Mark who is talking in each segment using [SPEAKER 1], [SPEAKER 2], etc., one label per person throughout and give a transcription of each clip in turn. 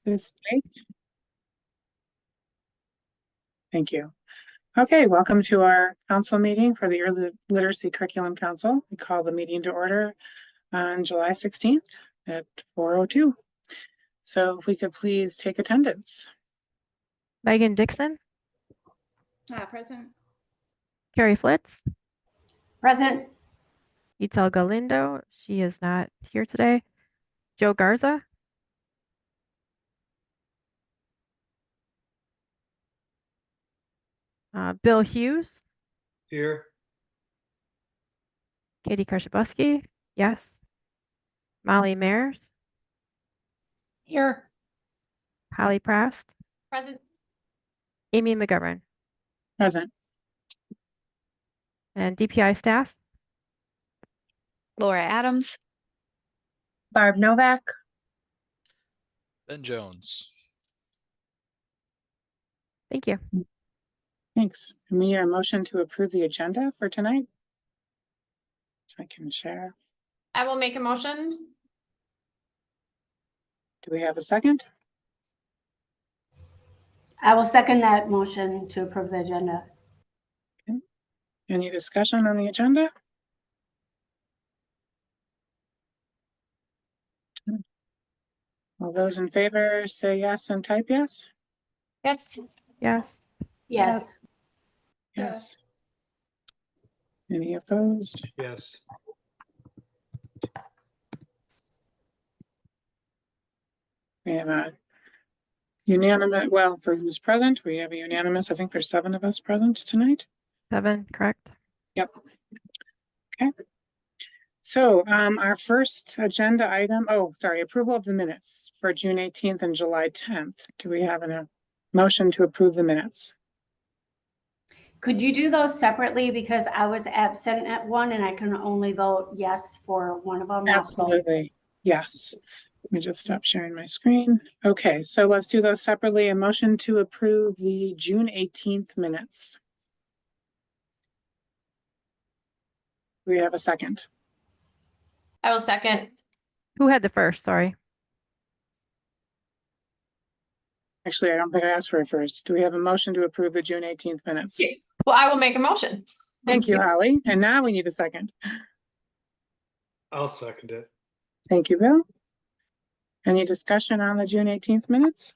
[SPEAKER 1] this date. Thank you. Okay, welcome to our council meeting for the Early Literacy Curriculum Council. We call the meeting to order on July 16th at 4:02. So if we could please take attendance.
[SPEAKER 2] Megan Dixon,
[SPEAKER 3] Present.
[SPEAKER 2] Carrie Flitz,
[SPEAKER 3] Present.
[SPEAKER 2] Itel Galindo, she is not here today. Joe Garza, Bill Hughes,
[SPEAKER 4] Here.
[SPEAKER 2] Katie Karshabuski, yes. Molly Mayers,
[SPEAKER 3] Here.
[SPEAKER 2] Holly Prast,
[SPEAKER 3] Present.
[SPEAKER 2] Amy McGovern,
[SPEAKER 1] Present.
[SPEAKER 2] and DPI staff.
[SPEAKER 5] Laura Adams.
[SPEAKER 3] Barb Novak.
[SPEAKER 4] Ben Jones.
[SPEAKER 2] Thank you.
[SPEAKER 1] Thanks. And we need a motion to approve the agenda for tonight. So I can share.
[SPEAKER 3] I will make a motion.
[SPEAKER 1] Do we have a second?
[SPEAKER 6] I will second that motion to approve the agenda.
[SPEAKER 1] Any discussion on the agenda? All those in favor say yes and type yes.
[SPEAKER 3] Yes.
[SPEAKER 2] Yes.
[SPEAKER 6] Yes.
[SPEAKER 1] Yes. Any opposed?
[SPEAKER 4] Yes.
[SPEAKER 1] We have a unanimous, well, for who's present, we have a unanimous, I think there's 7 of us present tonight.
[SPEAKER 2] 7, correct.
[SPEAKER 1] Yep. Okay. So our first agenda item, approval of the minutes for June 18th and July 10th. Do we have a motion to approve the minutes?
[SPEAKER 6] Could you do those separately, because I was absent at one and I can only vote yes for one of them?
[SPEAKER 1] Absolutely. Yes. Let me just stop sharing my screen. Okay, so let's do those separately. A motion to approve the June 18th minutes. We have a second.
[SPEAKER 3] I will second.
[SPEAKER 2] Who had the first? Sorry.
[SPEAKER 1] Actually, I don't think I asked for it first. Do we have a motion to approve the June 18th minutes?
[SPEAKER 3] Yeah. Well, I will make a motion.
[SPEAKER 1] Thank you, Holly. And now we need a second.
[SPEAKER 4] I'll second it.
[SPEAKER 1] Thank you, Bill. Any discussion on the June 18th minutes?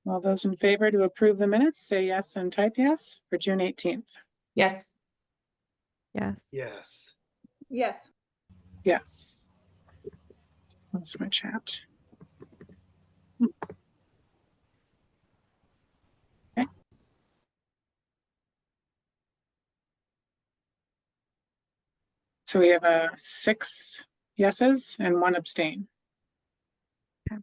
[SPEAKER 1] All those in favor to approve the minutes, say yes and type yes for June 18th.
[SPEAKER 3] Yes.
[SPEAKER 2] Yes.
[SPEAKER 4] Yes.
[SPEAKER 3] Yes.
[SPEAKER 1] Yes. That's my chat. Okay. So we have 6 yeses and 1 abstain.
[SPEAKER 2] Okay.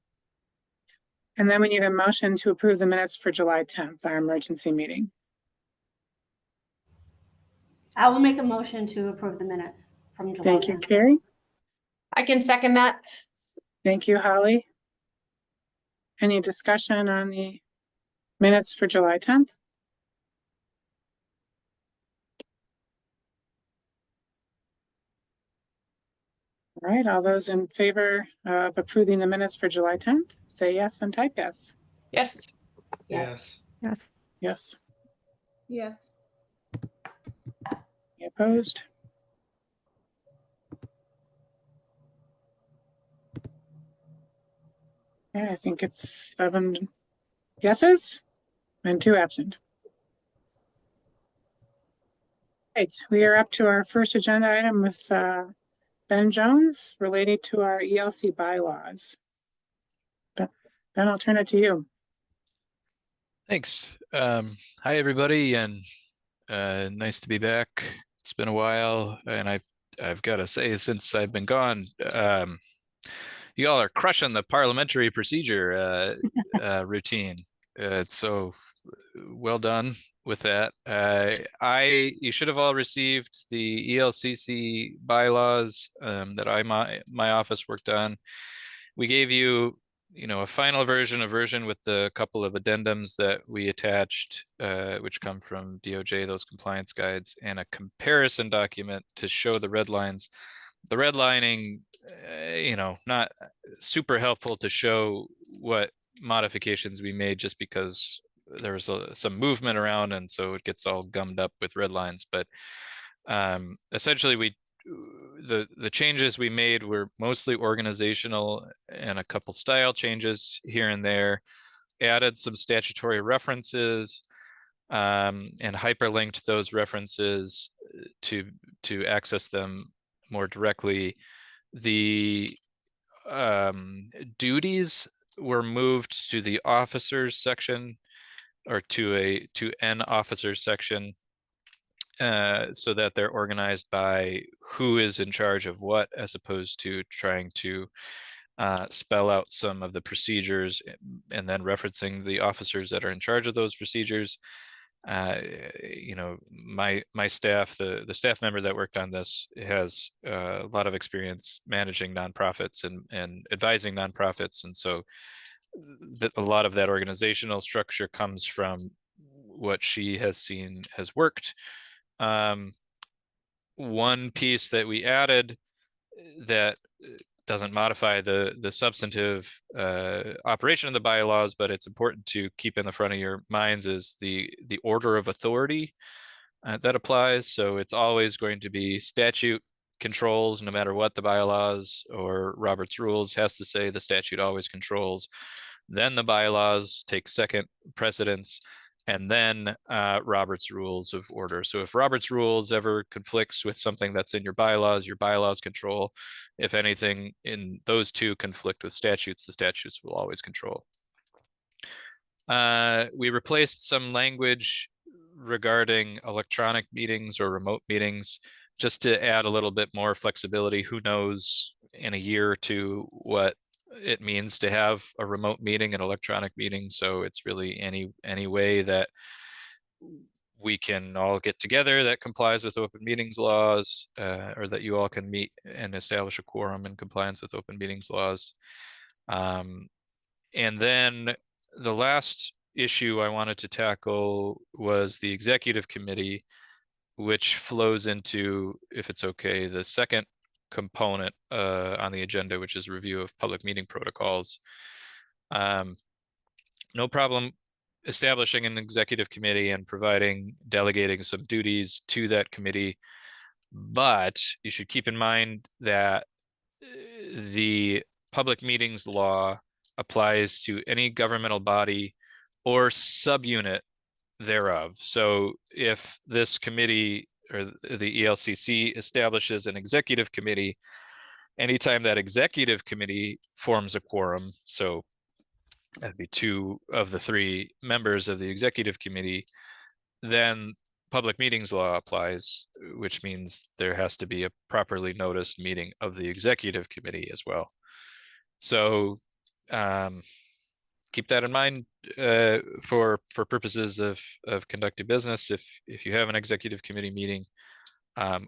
[SPEAKER 1] And then we need a motion to approve the minutes for July 10th, our emergency meeting.
[SPEAKER 6] I will make a motion to approve the minutes from July.
[SPEAKER 1] Thank you,
[SPEAKER 6] 10th.
[SPEAKER 1] Carrie.
[SPEAKER 3] I can second that.
[SPEAKER 1] Thank you, Holly. Any discussion on the minutes for July 10th? All right, all those in favor of approving the minutes for July 10th, say yes and type yes.
[SPEAKER 3] Yes.
[SPEAKER 6] Yes.
[SPEAKER 2] Yes.
[SPEAKER 1] Yes.
[SPEAKER 3] Yes.
[SPEAKER 1] Any opposed? Okay, I think it's 7 yeses and 2 absent. Right, we are up to our first agenda item with Ben Jones related to our ELC bylaws. Ben, I'll turn it to you.
[SPEAKER 7] Thanks. Hi, everybody, and nice to be back. It's been a while, and I've got to say, since I've been gone, you all are crushing the parliamentary procedure routine. So well done with that. You should have all received the ELCC bylaws that my office worked on. We gave you a final version, a version with the couple of addendums that we attached, which come from DOJ, those compliance guides, and a comparison document to show the red lines. The redlining, not super helpful to show what modifications we made just because there was some movement around, and so it gets all gummed up with red lines. But essentially, the changes we made were mostly organizational and a couple style changes here and there, added some statutory references, and hyperlinked those references to access them more directly. The duties were moved to the officers section, or to an officers section, so that they're organized by who is in charge of what, as opposed to trying to spell out some of the procedures and then referencing the officers that are in charge of those procedures. My staff, the staff member that worked on this, has a lot of experience managing nonprofits and advising nonprofits, and so a lot of that organizational structure comes from what she has seen has worked. One piece that we added that doesn't modify the substantive operation of the bylaws, but it's important to keep in the front of your minds, is the order of authority that applies. So it's always going to be statute controls, no matter what the bylaws or Robert's rules has to say. The statute always controls. Then the bylaws take second precedence, and then Robert's rules of order. So if Robert's rules ever conflicts with something that's in your bylaws control. If anything in those two conflict with statutes, the statutes will always control. We replaced some language regarding electronic meetings or remote meetings, just to add a little bit more flexibility. Who knows in a year or two what it means to have a remote meeting, an electronic meeting. So it's really any way that we can all get together that complies with open meetings laws, or that you all can meet and establish a quorum in compliance with open meetings laws. And then the last issue I wanted to tackle was the executive committee, which flows into, if it's okay, the second component on the agenda, which is review of public meeting protocols. No problem establishing an executive committee and delegating some duties to that committee, but you should keep in mind that the public meetings law applies to any governmental body or subunit thereof. So if this committee or the ELCC establishes an executive committee, anytime that executive committee forms a quorum, so that'd be 2 of the 3 members of the executive committee, then public meetings law applies, which means there has to be a properly noticed meeting of the executive committee as well. So keep that in mind for purposes of conducting business. If you have an executive committee meeting,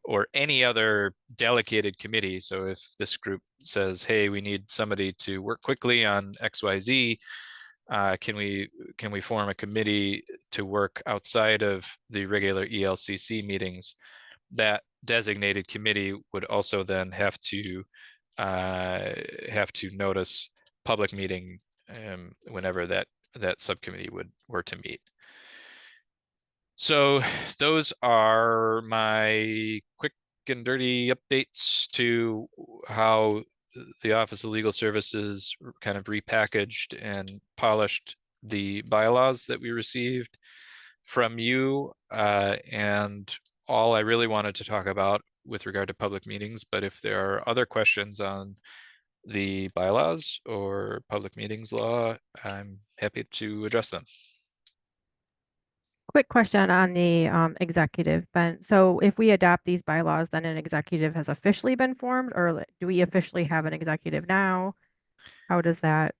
[SPEAKER 7] or any other delegated committee. So if this group says, hey, we need somebody to work quickly on XYZ, can we form a committee to work outside of the regular ELCC meetings? That designated committee would also then have to notice public meeting whenever that subcommittee were to meet. So those are my quick and dirty updates to how the Office of Legal Services kind of repackaged and polished the bylaws that we received from you, and all I really wanted to talk about with regard to public meetings. But if there are other questions on the bylaws or public meetings law, I'm happy to address them.
[SPEAKER 2] Quick question on the executive, Ben. So if we adopt these bylaws, then an executive has officially been formed, or do we officially have an executive now? How does that?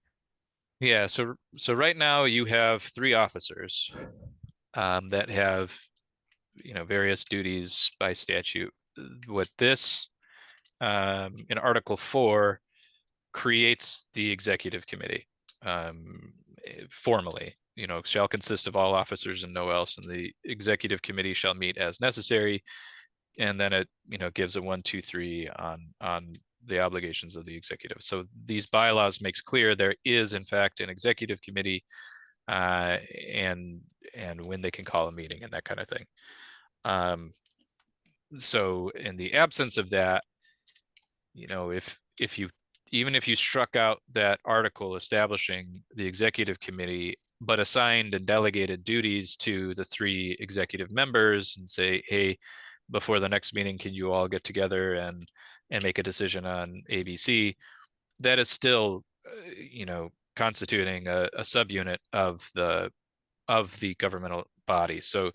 [SPEAKER 7] Yeah, so right now you have 3 officers that have, various duties by statute. What this in Article 4 creates the executive committee. formally, shall consist of all officers and no else, and the executive committee shall meet as necessary. And then it, gives a 1, 2, 3 on the obligations of the executive. So these bylaws makes clear there is in fact an executive committee, and when they can call a meeting and that kind of thing. So in the absence of that, if you struck out that article establishing the executive committee, but assigned and delegated duties to the 3 executive members and say, hey, before the next meeting, can you all get together and make a decision on ABC? That is still, constituting a subunit of the governmental body. So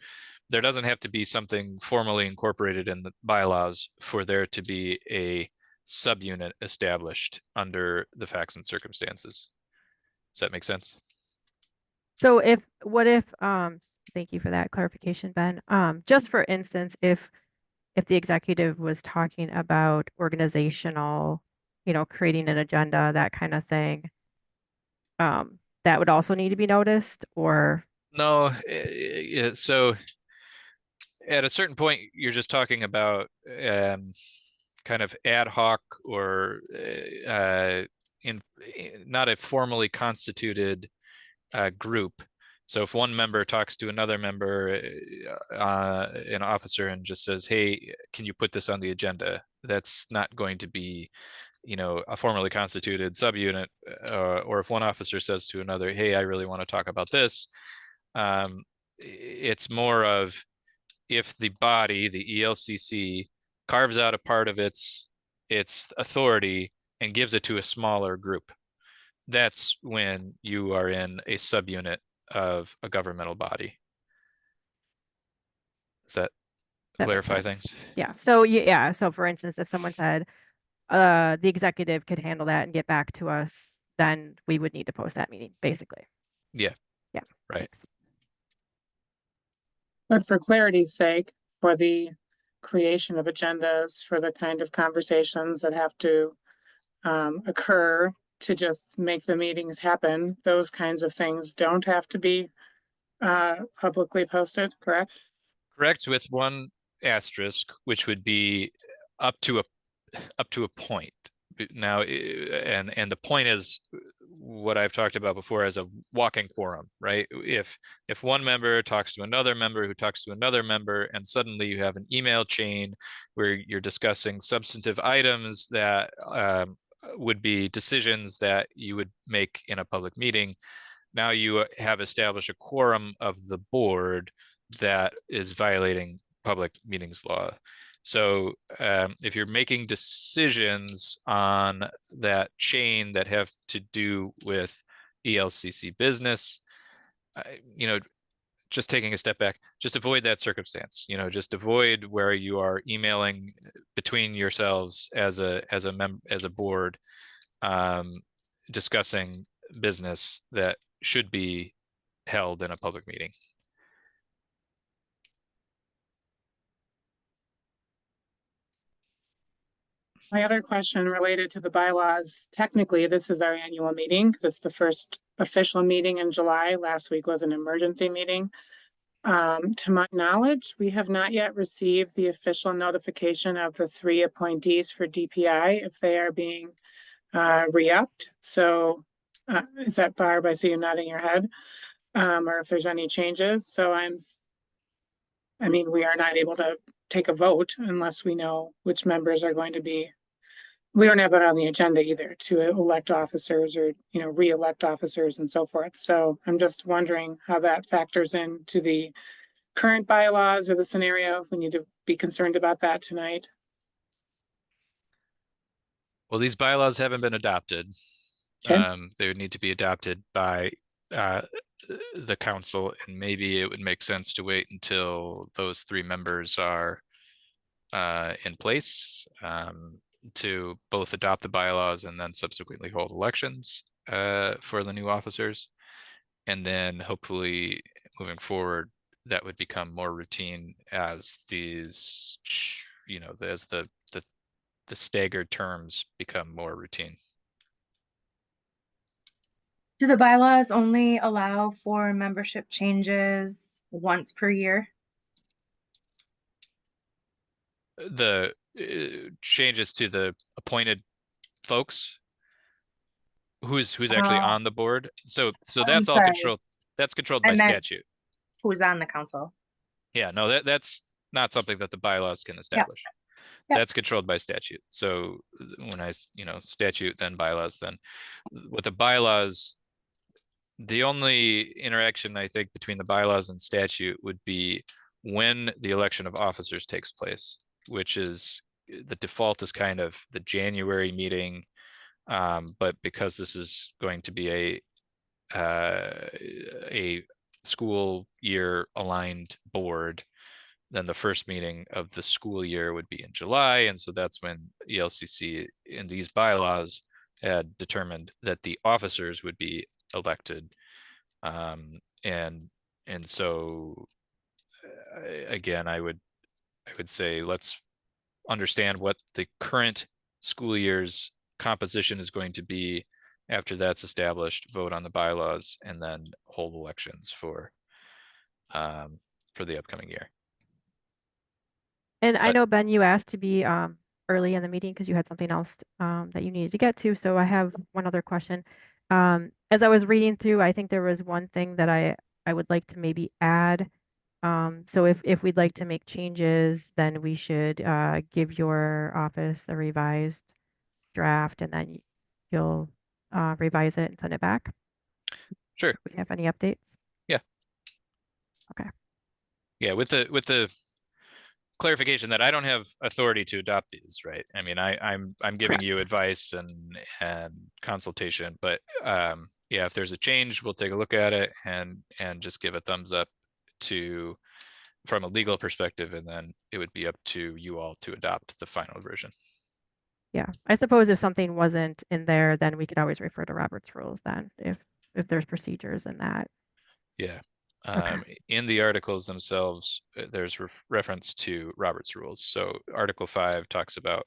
[SPEAKER 7] there doesn't have to be something formally incorporated in the bylaws for there to be a subunit established under the facts and circumstances. Does that make sense?
[SPEAKER 2] So thank you for that clarification, Ben. Just for instance, if the executive was talking about organizational, creating an agenda, that kind of thing, that would also need to be noticed, or?
[SPEAKER 7] No, so at a certain point, you're just talking about kind of ad hoc or in not a formally constituted group. So if one member talks to another member, an officer, and just says, hey, can you put this on the agenda? That's not going to be, a formally constituted subunit. Or if one officer says to another, hey, I really want to talk about this. It's more of if the body, the ELCC, carves out a part of its authority and gives it to a smaller group. That's when you are in a subunit of a governmental body. Does that
[SPEAKER 2] That makes
[SPEAKER 7] clarify
[SPEAKER 2] sense.
[SPEAKER 7] things?
[SPEAKER 2] Yeah. So yeah. So for instance, if someone said, the executive could handle that and get back to us, then we would need to post that meeting, basically.
[SPEAKER 7] Yeah.
[SPEAKER 2] Yeah.
[SPEAKER 7] Right.
[SPEAKER 2] Thanks.
[SPEAKER 1] But for clarity's sake, for the creation of agendas, for the kind of conversations that have to occur to just make the meetings happen, those kinds of things don't have to be publicly posted, correct?
[SPEAKER 7] Correct, with one asterisk, which would be up to a point. Now, and the point is what I've talked about before as a walking quorum, right? If one member talks to another member who talks to another member, and suddenly you have an email chain where you're discussing substantive items that would be decisions that you would make in a public meeting. Now you have established a quorum of the board that is violating public meetings law. So if you're making decisions on that chain that have to do with ELCC business, just taking a step back, just avoid that circumstance. Just avoid where you are emailing between yourselves as a board, discussing business that should be held in a public meeting.
[SPEAKER 1] My other question related to the bylaws, technically, this is our annual meeting because it's the first official meeting in July. Last week was an emergency meeting. To my knowledge, we have not yet received the official notification of the 3 appointees for DPI if they are being re-upped. So is that Barb? I see you nodding your head. Or if there's any changes. So we are not able to take a vote unless we know which members are going to be. We don't have that on the agenda either to elect officers or, re-elect officers and so forth. So I'm just wondering how that factors into the current bylaws or the scenario, if we need to be concerned about that tonight.
[SPEAKER 7] Well, these bylaws haven't been adopted.
[SPEAKER 1] Okay.
[SPEAKER 7] They would need to be adopted by the council, and maybe it would make sense to wait until those 3 members are in place to both adopt the bylaws and then subsequently hold elections for the new officers. And then hopefully moving forward, that would become more routine as these, as the staggered terms become more routine.
[SPEAKER 5] Do the bylaws only allow for membership changes once per year?
[SPEAKER 7] The changes to the appointed folks who's actually
[SPEAKER 5] Oh.
[SPEAKER 7] on the board. So
[SPEAKER 5] I'm
[SPEAKER 7] that's all
[SPEAKER 5] sorry.
[SPEAKER 7] controlled. That's controlled
[SPEAKER 5] I
[SPEAKER 7] by
[SPEAKER 5] meant-
[SPEAKER 7] statute.
[SPEAKER 5] Who's on the council?
[SPEAKER 7] Yeah, no, that's not something that the bylaws can establish.
[SPEAKER 5] Yep.
[SPEAKER 7] That's controlled by statute. So when statute, then bylaws, then with the bylaws, the only interaction I think between the bylaws and statute would be when the election of officers takes place, which is the default is kind of the January meeting. But because this is going to be a school year aligned board, then the first meeting of the school year would be in July. And so that's when ELCC in these bylaws had determined that the officers would be elected. And so again, I would say let's understand what the current school year's composition is going to be. After that's established, vote on the bylaws, and then hold elections for the upcoming year.
[SPEAKER 2] And I
[SPEAKER 7] But-
[SPEAKER 2] know, Ben, you asked to be early in the meeting because you had something else that you needed to get to. So I have one other question. As I was reading through, I think there was one thing that I would like to maybe add. So if we'd like to make changes, then we should give your office a revised draft, and then you'll revise it and send it back.
[SPEAKER 7] Sure.
[SPEAKER 2] Do we have any updates?
[SPEAKER 7] Yeah, with the clarification that I don't have authority to adopt these, right? I mean, I'm giving you advice and consultation, but yeah, if there's a change, we'll take a look at it and just give a thumbs up from a legal perspective, and then it would be up to you all to adopt the final version.
[SPEAKER 2] Yeah, I suppose if something wasn't in there, then we could always refer to Robert's rules then if there's procedures in that.
[SPEAKER 7] Yeah.
[SPEAKER 2] Okay.
[SPEAKER 7] In the articles themselves, there's reference to Robert's rules. So Article 5 talks about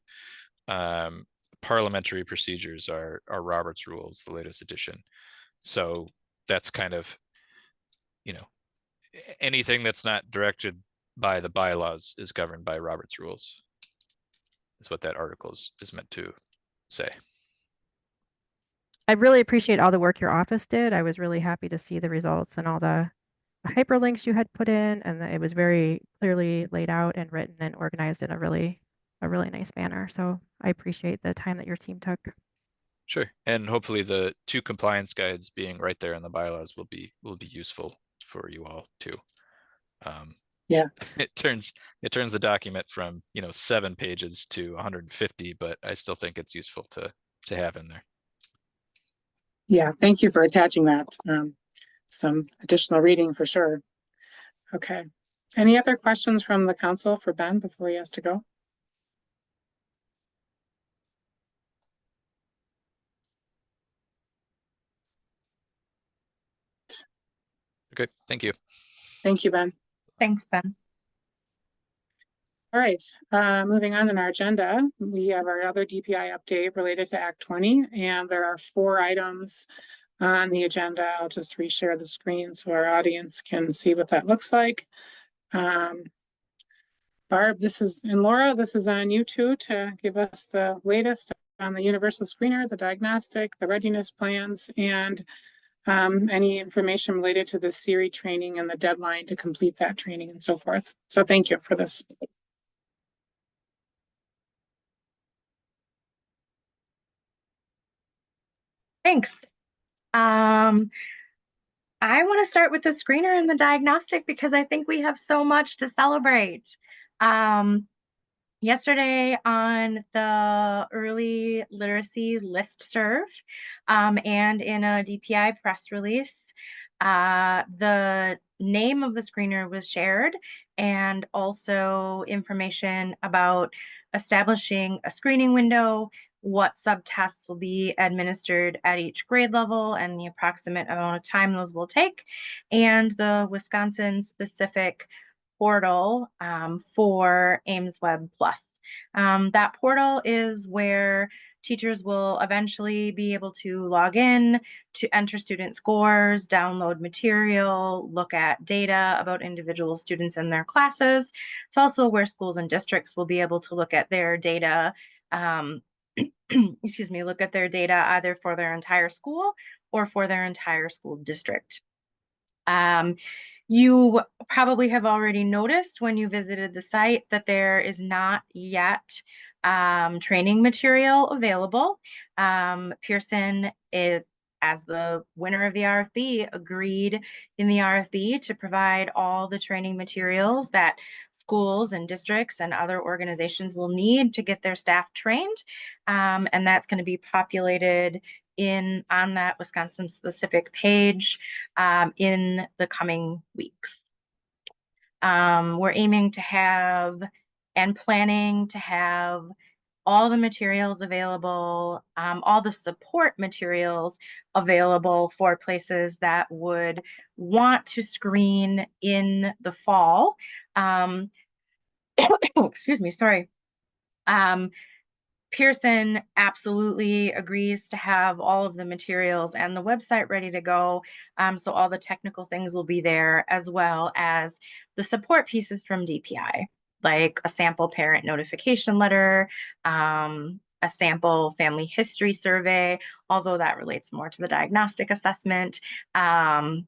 [SPEAKER 7] parliamentary procedures are Robert's rules, the latest edition. So that's kind of, anything that's not directed by the bylaws is governed by Robert's rules. Is what that article is meant to say.
[SPEAKER 2] I really appreciate all the work your office did. I was really happy to see the results and all the hyperlinks you had put in, and it was very clearly laid out and written and organized in a really nice manner. So I appreciate the time that your team took.
[SPEAKER 7] Sure. And hopefully the 2 compliance guides being right there in the bylaws will be useful for you all too.
[SPEAKER 1] Yeah.
[SPEAKER 7] It turns the document from 7 pages to 150, but I still think it's useful to have in there.
[SPEAKER 1] Yeah, thank you for attaching that. Some additional reading for sure. Okay. Any other questions from the council for Ben before he has to go?
[SPEAKER 7] Okay, thank you.
[SPEAKER 1] Thank you, Ben.
[SPEAKER 5] Thanks, Ben.
[SPEAKER 1] All right, moving on in our agenda, we have our other DPI update related to Act 20, and there are 4 items on the agenda. I'll just reshare the screen so our audience can see what that looks like. Barb, and Laura, this is on you too to give us the latest on the universal screener, the diagnostic, the readiness plans, and any information related to the SERI training and the deadline to complete that training and so forth. So thank you for this.
[SPEAKER 5] Thanks. I want to start with the screener and the diagnostic because I think we have so much to celebrate. Yesterday on the early literacy listserv and in a DPI press release, the name of the screener was shared, and also information about establishing a screening window, what subtests will be administered at each grade level, and the approximate amount of time those will take, and the Wisconsin specific portal for Ames Web Plus. That portal is where teachers will eventually be able to log in to enter student scores, download material, look at data about individual students in their classes. It's also where schools and districts will be able to look at their data, excuse me, look at their data either for their entire school or for their entire school district. You probably have already noticed when you visited the site that there is not yet training material available. Pearson, as the winner of the RFB, agreed in the RFB to provide all the training materials that schools and districts and other organizations will need to get their staff trained. And that's going to be populated on that Wisconsin specific page in the coming weeks. We're aiming to have and planning to have all the materials available, all the support materials available for places that would want to screen in the fall. Excuse me, sorry. Pearson absolutely agrees to have all of the materials and the website ready to go. So all the technical things will be there, as well as the support pieces from DPI, like a sample parent notification letter, a sample family history survey, although that relates more to the diagnostic assessment, and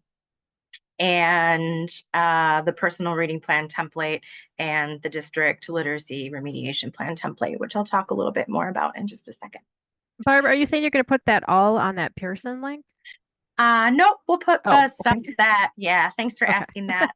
[SPEAKER 5] the personal reading plan template and the district literacy remediation plan template, which I'll talk a little bit more about in just a second.
[SPEAKER 2] Barb, are you saying you're going to put that all on that Pearson link?
[SPEAKER 5] Nope, we'll put the stuff
[SPEAKER 2] okay.
[SPEAKER 5] that, yeah, thanks for
[SPEAKER 2] Okay.
[SPEAKER 5] asking that.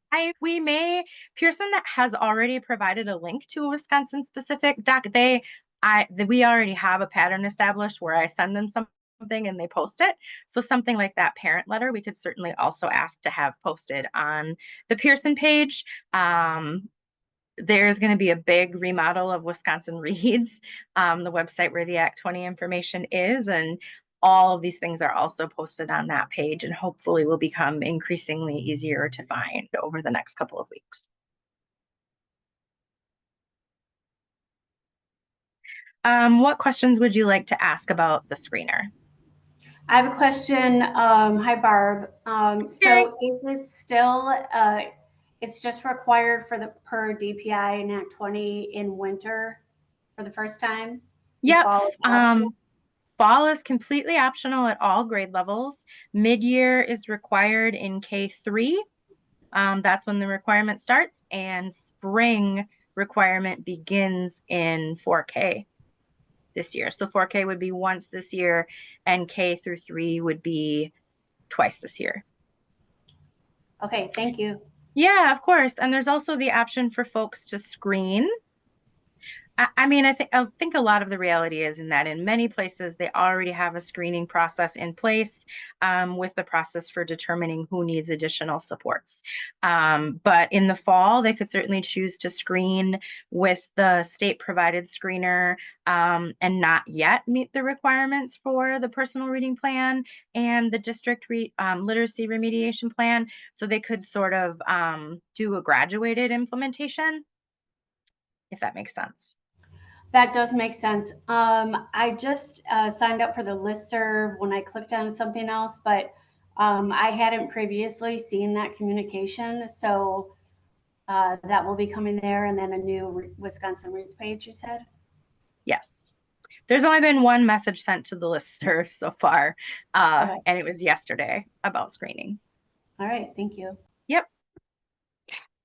[SPEAKER 5] Pearson has already provided a link to a Wisconsin specific doc. We already have a pattern established where I send them something and they post it. So something like that parent letter, we could certainly also ask to have posted on the Pearson page. There's going to be a big remodel of Wisconsin Reads, the website where the Act 20 information is, and all of these things are also posted on that page and hopefully will become increasingly easier to find over the next couple of weeks. What questions would you like to ask about the screener?
[SPEAKER 6] I have a question. Hi, Barb. So is it still, it's just required for the per DPI and Act 20 in winter for the first time?
[SPEAKER 5] Yep.
[SPEAKER 6] Fall is optional?
[SPEAKER 5] Fall is completely optional at all grade levels. Mid-year is required in K3. That's when the requirement starts, and spring requirement begins in 4K this year. So 4K would be once this year, and K through 3 would be twice this year.
[SPEAKER 6] Okay, thank you.
[SPEAKER 5] Yeah, of course. And there's also the option for folks to screen. I mean, I think a lot of the reality is in that in many places, they already have a screening process in place with the process for determining who needs additional supports. But in the fall, they could certainly choose to screen with the state provided screener and not yet meet the requirements for the personal reading plan and the district literacy remediation plan. So they could sort of do a graduated implementation, if that makes sense.
[SPEAKER 6] That does make sense. I just signed up for the listserv when I clicked on something else, but I hadn't previously seen that communication. So that will be coming there, and then a new Wisconsin Reads page, you said?
[SPEAKER 5] Yes. There's only been one message sent to the listserv so far,
[SPEAKER 6] Okay.
[SPEAKER 5] and it was yesterday about screening.
[SPEAKER 6] All right, thank you.
[SPEAKER 5] Yep.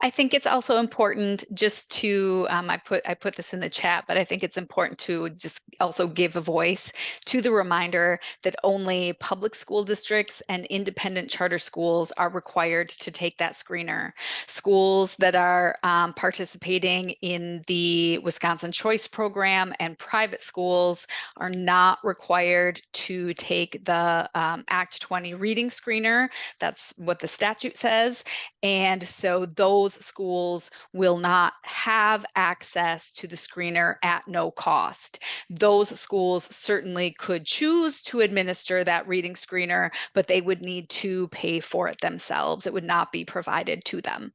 [SPEAKER 8] I think it's also important just to, I put this in the chat, but I think it's important to just also give a voice to the reminder that only public school districts and independent charter schools are required to take that screener. Schools that are participating in the Wisconsin Choice Program and private schools are not required to take the Act 20 reading screener. That's what the statute says. And so those schools will not have access to the screener at no cost. Those schools certainly could choose to administer that reading screener, but they would need to pay for it themselves. It would not be provided to them.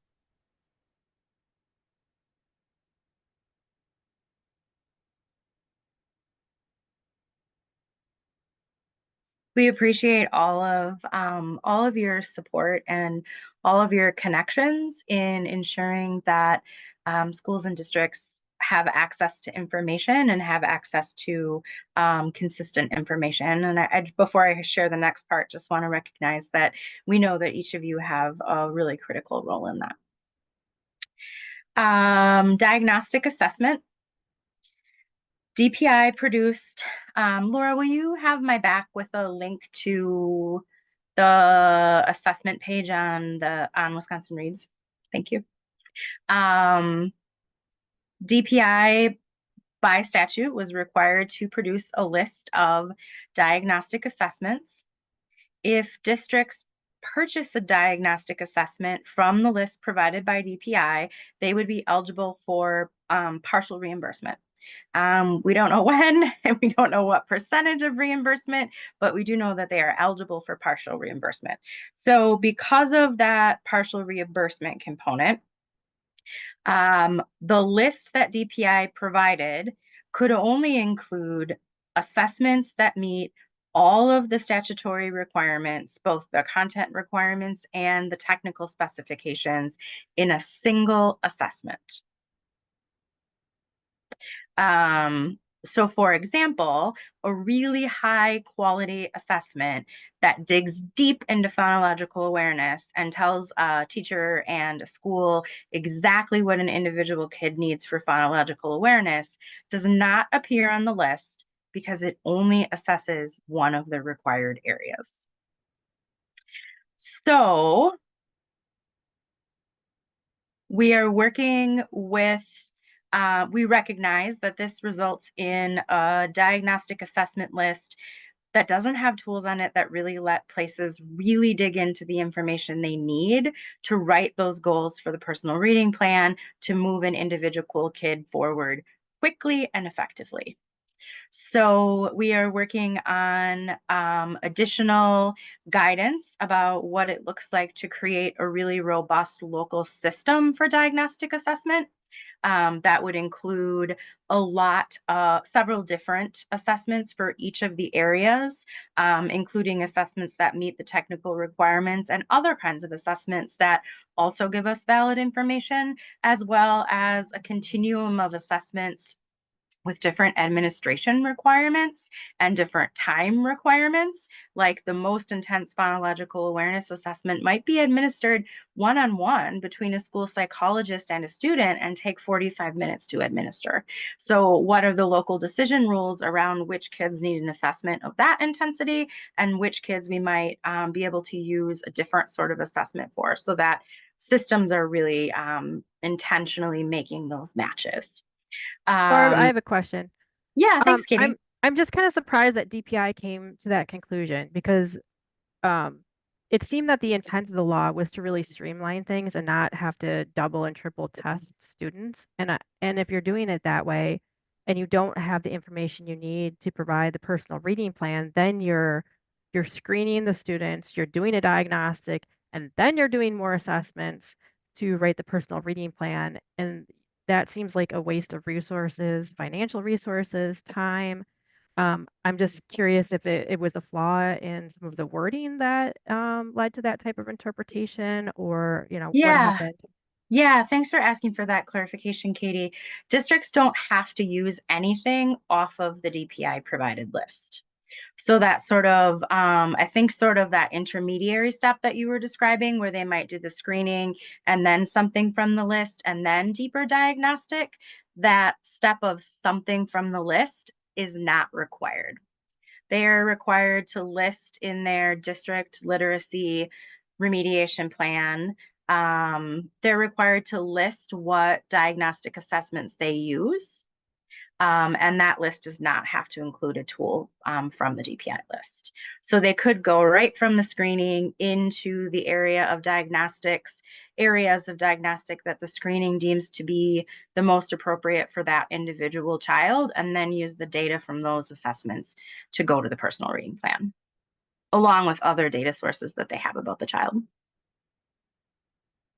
[SPEAKER 5] We appreciate all of your support and all of your connections in ensuring that schools and districts have access to information and have access to consistent information. And before I share the next part, just want to recognize that we know that each of you have a really critical role in that. Diagnostic assessment. DPI produced, Laura, will you have my back with a link to the assessment page on Wisconsin Reads? Thank you. DPI by statute was required to produce a list of diagnostic assessments. If districts purchase a diagnostic assessment from the list provided by DPI, they would be eligible for partial reimbursement. We don't know when, and we don't know what percentage of reimbursement, but we do know that they are eligible for partial reimbursement. So because of that partial reimbursement component, the list that DPI provided could only include assessments that meet all of the statutory requirements, both the content requirements and the technical specifications, in a single assessment. So for example, a really high quality assessment that digs deep into phonological awareness and tells a teacher and a school exactly what an individual kid needs for phonological awareness does not appear on the list because it only assesses one of the required areas. So we are working with we recognize that this results in a diagnostic assessment list that doesn't have tools on it that really let places really dig into the information they need to write those goals for the personal reading plan to move an individual kid forward quickly and effectively. So we are working on additional guidance about what it looks like to create a really robust local system for diagnostic assessment. That would include several different assessments for each of the areas, including assessments that meet the technical requirements and other kinds of assessments that also give us valid information, as well as a continuum of assessments with different administration requirements and different time requirements. Like the most intense phonological awareness assessment might be administered one-on-one between a school psychologist and a student and take 45 minutes to administer. So what are the local decision rules around which kids need an assessment of that intensity and which kids we might be able to use a different sort of assessment for, so that systems are really intentionally making those matches.
[SPEAKER 2] Barb, I have a question.
[SPEAKER 5] Yeah, thanks, Katie.
[SPEAKER 2] I'm just kind of surprised that DPI came to that conclusion, because it seemed that the intent of the law was to really streamline things and not have to double and triple test students. And if you're doing it that way and you don't have the information you need to provide the personal reading plan, then you're screening the students, you're doing a diagnostic, and then you're doing more assessments to write the personal reading plan. And that seems like a waste of resources, financial resources, time. I'm just curious if it was a flaw in some of the wording that led to that type of interpretation, or, what happened?
[SPEAKER 5] Yeah, thanks for asking for that clarification, Katie. Districts don't have to use anything off of the DPI provided list. So that sort of, I think sort of that intermediary step that you were describing, where they might do the screening and then something from the list and then deeper diagnostic, that step of something from the list is not required. They are required to list in their district literacy remediation plan. They're required to list what diagnostic assessments they use. And that list does not have to include a tool from the DPI list. So they could go right from the screening into the area of diagnostics, areas of diagnostic that the screening deems to be the most appropriate for that individual child, and then use the data from those assessments to go to the personal reading plan, along with other data sources that they have about the child.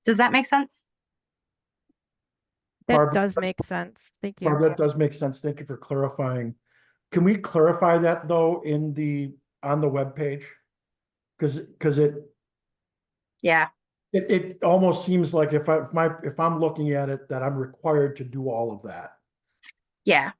[SPEAKER 5] Does that make sense?
[SPEAKER 2] That
[SPEAKER 9] Barb,
[SPEAKER 2] does make sense. Thank you.
[SPEAKER 9] Barb, that does make sense. Thank you for clarifying. Can we clarify that though in the on the webpage? Because
[SPEAKER 5] Yeah.
[SPEAKER 9] it almost seems like if I'm looking at it, that I'm required to do all of that.
[SPEAKER 5] Yeah.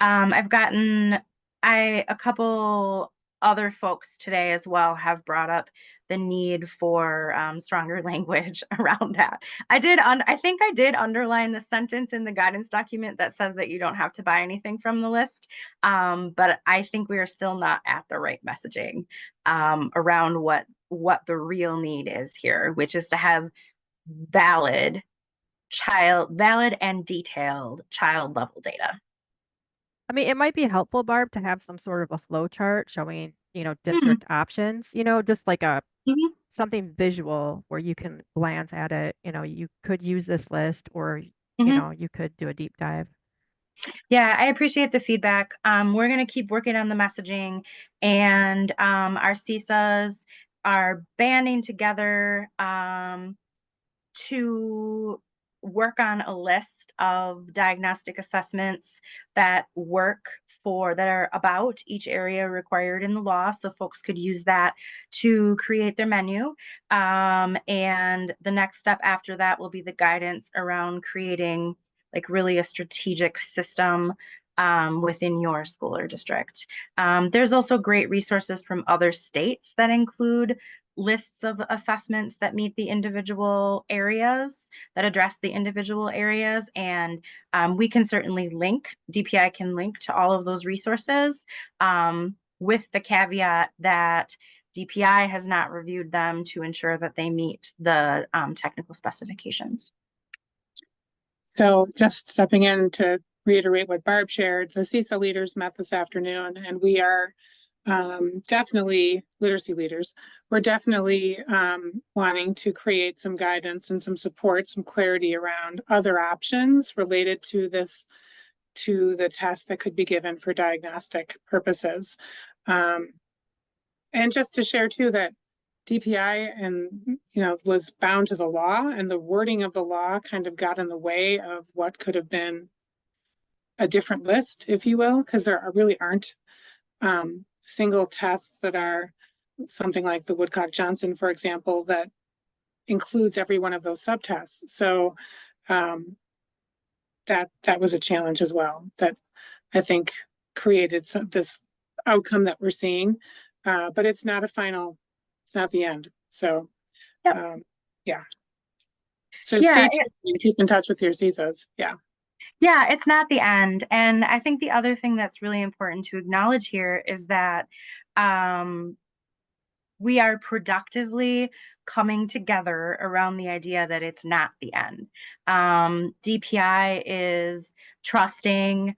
[SPEAKER 5] I've gotten, a couple other folks today as well have brought up the need for stronger language around that. I think I did underline the sentence in the guidance document that says that you don't have to buy anything from the list. But I think we are still not at the right messaging around what the real need is here, which is to have valid and detailed child level data.
[SPEAKER 2] I mean, it might be helpful, Barb, to have some sort of a flow chart showing,
[SPEAKER 5] Mm-hmm.
[SPEAKER 2] district options, just like
[SPEAKER 5] Mhm.
[SPEAKER 2] something visual where you can glance at it, you could use this list or,
[SPEAKER 5] Mhm.
[SPEAKER 2] you could do a deep dive.
[SPEAKER 5] Yeah, I appreciate the feedback. We're going to keep working on the messaging, and our CISAs are banding together to work on a list of diagnostic assessments that are about each area required in the law, so folks could use that to create their menu. And the next step after that will be the guidance around creating like really a strategic system within your school or district. There's also great resources from other states that include lists of assessments that meet the individual areas, that address the individual areas. And we can certainly DPI can link to all of those resources with the caveat that DPI has not reviewed them to ensure that they meet the technical specifications.
[SPEAKER 1] So just stepping in to reiterate what Barb shared, the CISA leaders met this afternoon, and we are definitely literacy leaders. We're definitely wanting to create some guidance and some support, some clarity around other options related to the test that could be given for diagnostic purposes. And just to share too that DPI and was bound to the law, and the wording of the law kind of got in the way of what could have been a different list, if you will, because there really aren't single tests that are something like the Woodcock-Johnson, for example, that includes every one of those subtests. So that was a challenge as well, that I think created this outcome that we're seeing. But it's not the end. So
[SPEAKER 5] Yep.
[SPEAKER 1] yeah. So
[SPEAKER 5] Yeah,
[SPEAKER 1] stay tuned and keep in touch with your CISAs. Yeah.
[SPEAKER 5] Yeah, it's not the end. And I think the other thing that's really important to acknowledge here is that we are productively coming together around the idea that it's not the end. DPI is trusting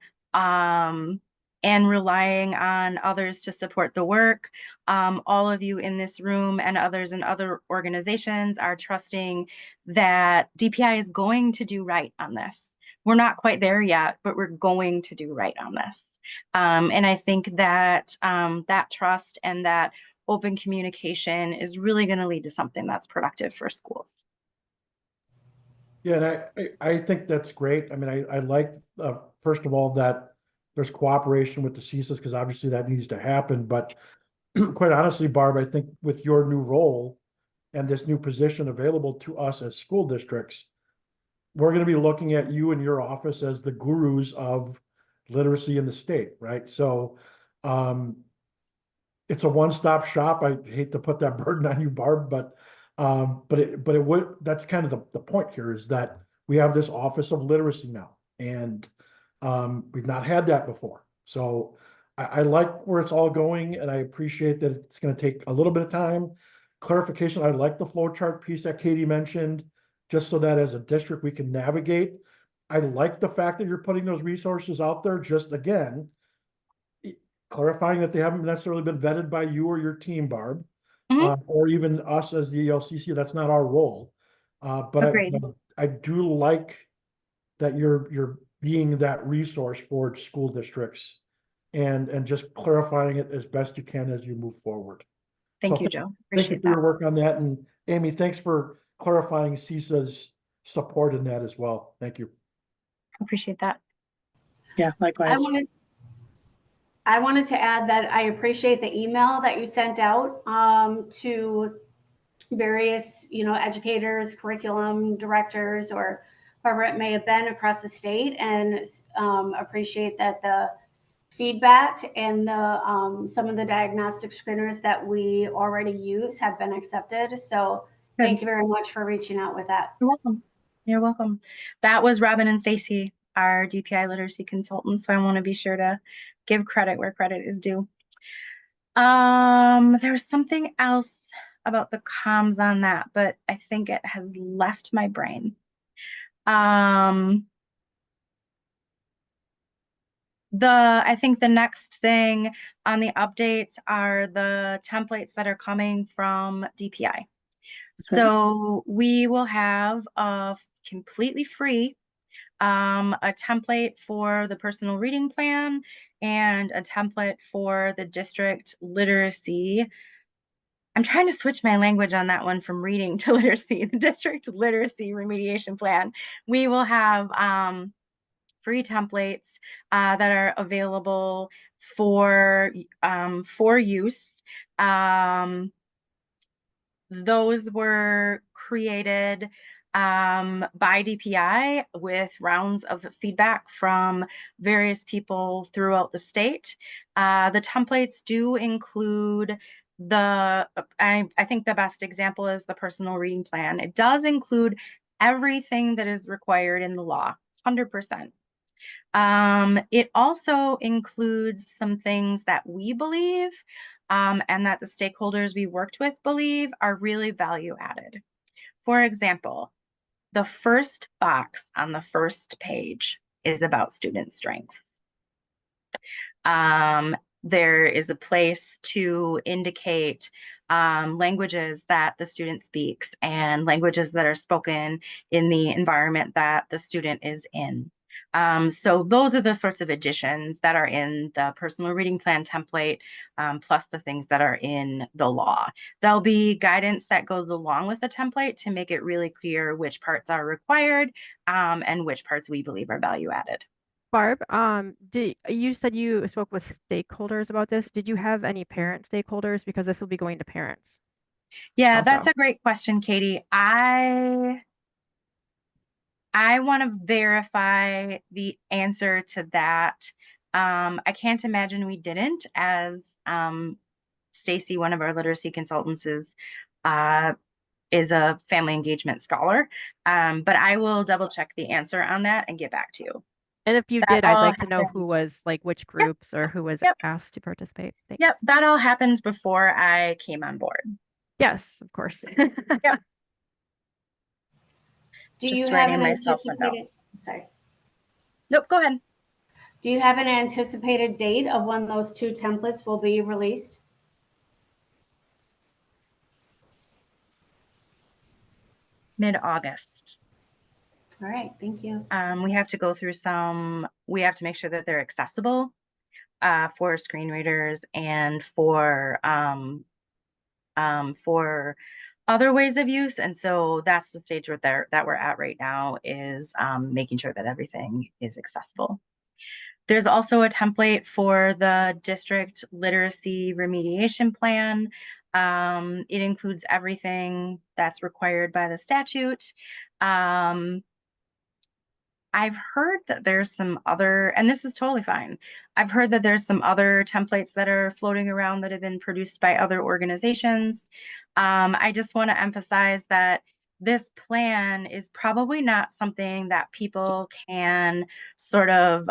[SPEAKER 5] and relying on others to support the work. All of you in this room and others in other organizations are trusting that DPI is going to do right on this. We're not quite there yet, but we're going to do right on this. And I think that that trust and that open communication is really going to lead to something that's productive for schools.
[SPEAKER 9] Yeah, and I think that's great. I mean, I like, first of all, that there's cooperation with the CISAs, because obviously that needs to happen. But quite honestly, Barb, I think with your new role and this new position available to us as school districts, we're going to be looking at you and your office as the gurus of literacy in the state, right? So it's a one-stop shop. I hate to put that burden on you, Barb, but it would, that's kind of the point here, is that we have this Office of Literacy now, and we've not had that before. So I like where it's all going, and I appreciate that it's going to take a little bit of time. Clarification, I like the flow chart piece that Katie mentioned, just so that as a district we can navigate. I like the fact that you're putting those resources out there, just again, clarifying that they haven't necessarily been vetted by you or your team, Barb, or even us as the ELCC. That's not our role. But I do like that you're being that resource for school districts, and just clarifying it as best you can as you move forward.
[SPEAKER 5] Thank you, Joe.
[SPEAKER 9] Thank you for your work on that. And Amy, thanks for clarifying CISA's support in that as well. Thank you.
[SPEAKER 5] Appreciate that.
[SPEAKER 1] Yeah, likewise.
[SPEAKER 6] I wanted to add that I appreciate the email that you sent out to various, educators, curriculum directors, or whoever it may have been across the state, and appreciate that the feedback and the some of the diagnostic screeners that we already use have been accepted. So thank you very much for reaching out with that.
[SPEAKER 5] You're welcome. You're welcome. That was Robin and Stacy, our DPI literacy consultants. So I want to be sure to give credit where credit is due. There's something else about the comms on that, but I think it has left my brain. I think the next thing on the updates are the templates that are coming from DPI. So we will have a completely free a template for the personal reading plan and a template for the district literacy. I'm trying to switch my language on that one from reading to literacy, the district literacy remediation plan. We will have free templates that are available for use. Those were created by DPI with rounds of feedback from various people throughout the state. The templates do include I think the best example is the personal reading plan. It does include everything that is required in the law, 100%. It also includes some things that we believe and that the stakeholders we worked with believe are really value added. For example, the first box on the first page is about student strengths. There is a place to indicate languages that the student speaks and languages that are spoken in the environment that the student is in. So those are the sorts of additions that are in the personal reading plan template, plus the things that are in the law. There'll be guidance that goes along with the template to make it really clear which parts are required and which parts we believe are value added.
[SPEAKER 2] Barb, you said you spoke with stakeholders about this. Did you have any parent stakeholders? Because this will be going to parents.
[SPEAKER 5] Yeah,
[SPEAKER 2] also.
[SPEAKER 5] That's a great question, Katie. I want to verify the answer to that. I can't imagine we didn't, as Stacy, one of our literacy consultants, is a family engagement scholar. But I will double check the answer on that and get back to you.
[SPEAKER 2] And if you did, I'd like to know who was like which groups or who was asked to participate. Thanks.
[SPEAKER 5] Yep, that all happened before I came on board.
[SPEAKER 2] Yes, of course.
[SPEAKER 5] Yep.
[SPEAKER 6] Do you have an anticipated? Sorry.
[SPEAKER 5] Nope, go ahead.
[SPEAKER 6] Do you have an anticipated date of when those two templates will be released?
[SPEAKER 5] Mid-August.
[SPEAKER 6] All right, thank you.
[SPEAKER 5] We have to go through we have to make sure that they're accessible for screen readers and for other ways of use. And so that's the stage that we're at right now, is making sure that everything is accessible. There's also a template for the district literacy remediation plan. It includes everything that's required by the statute. I've heard that there's some other, and this is totally fine. I've heard that there's some other templates that are floating around that have been produced by other organizations. I just want to emphasize that this plan is probably not something that people can sort of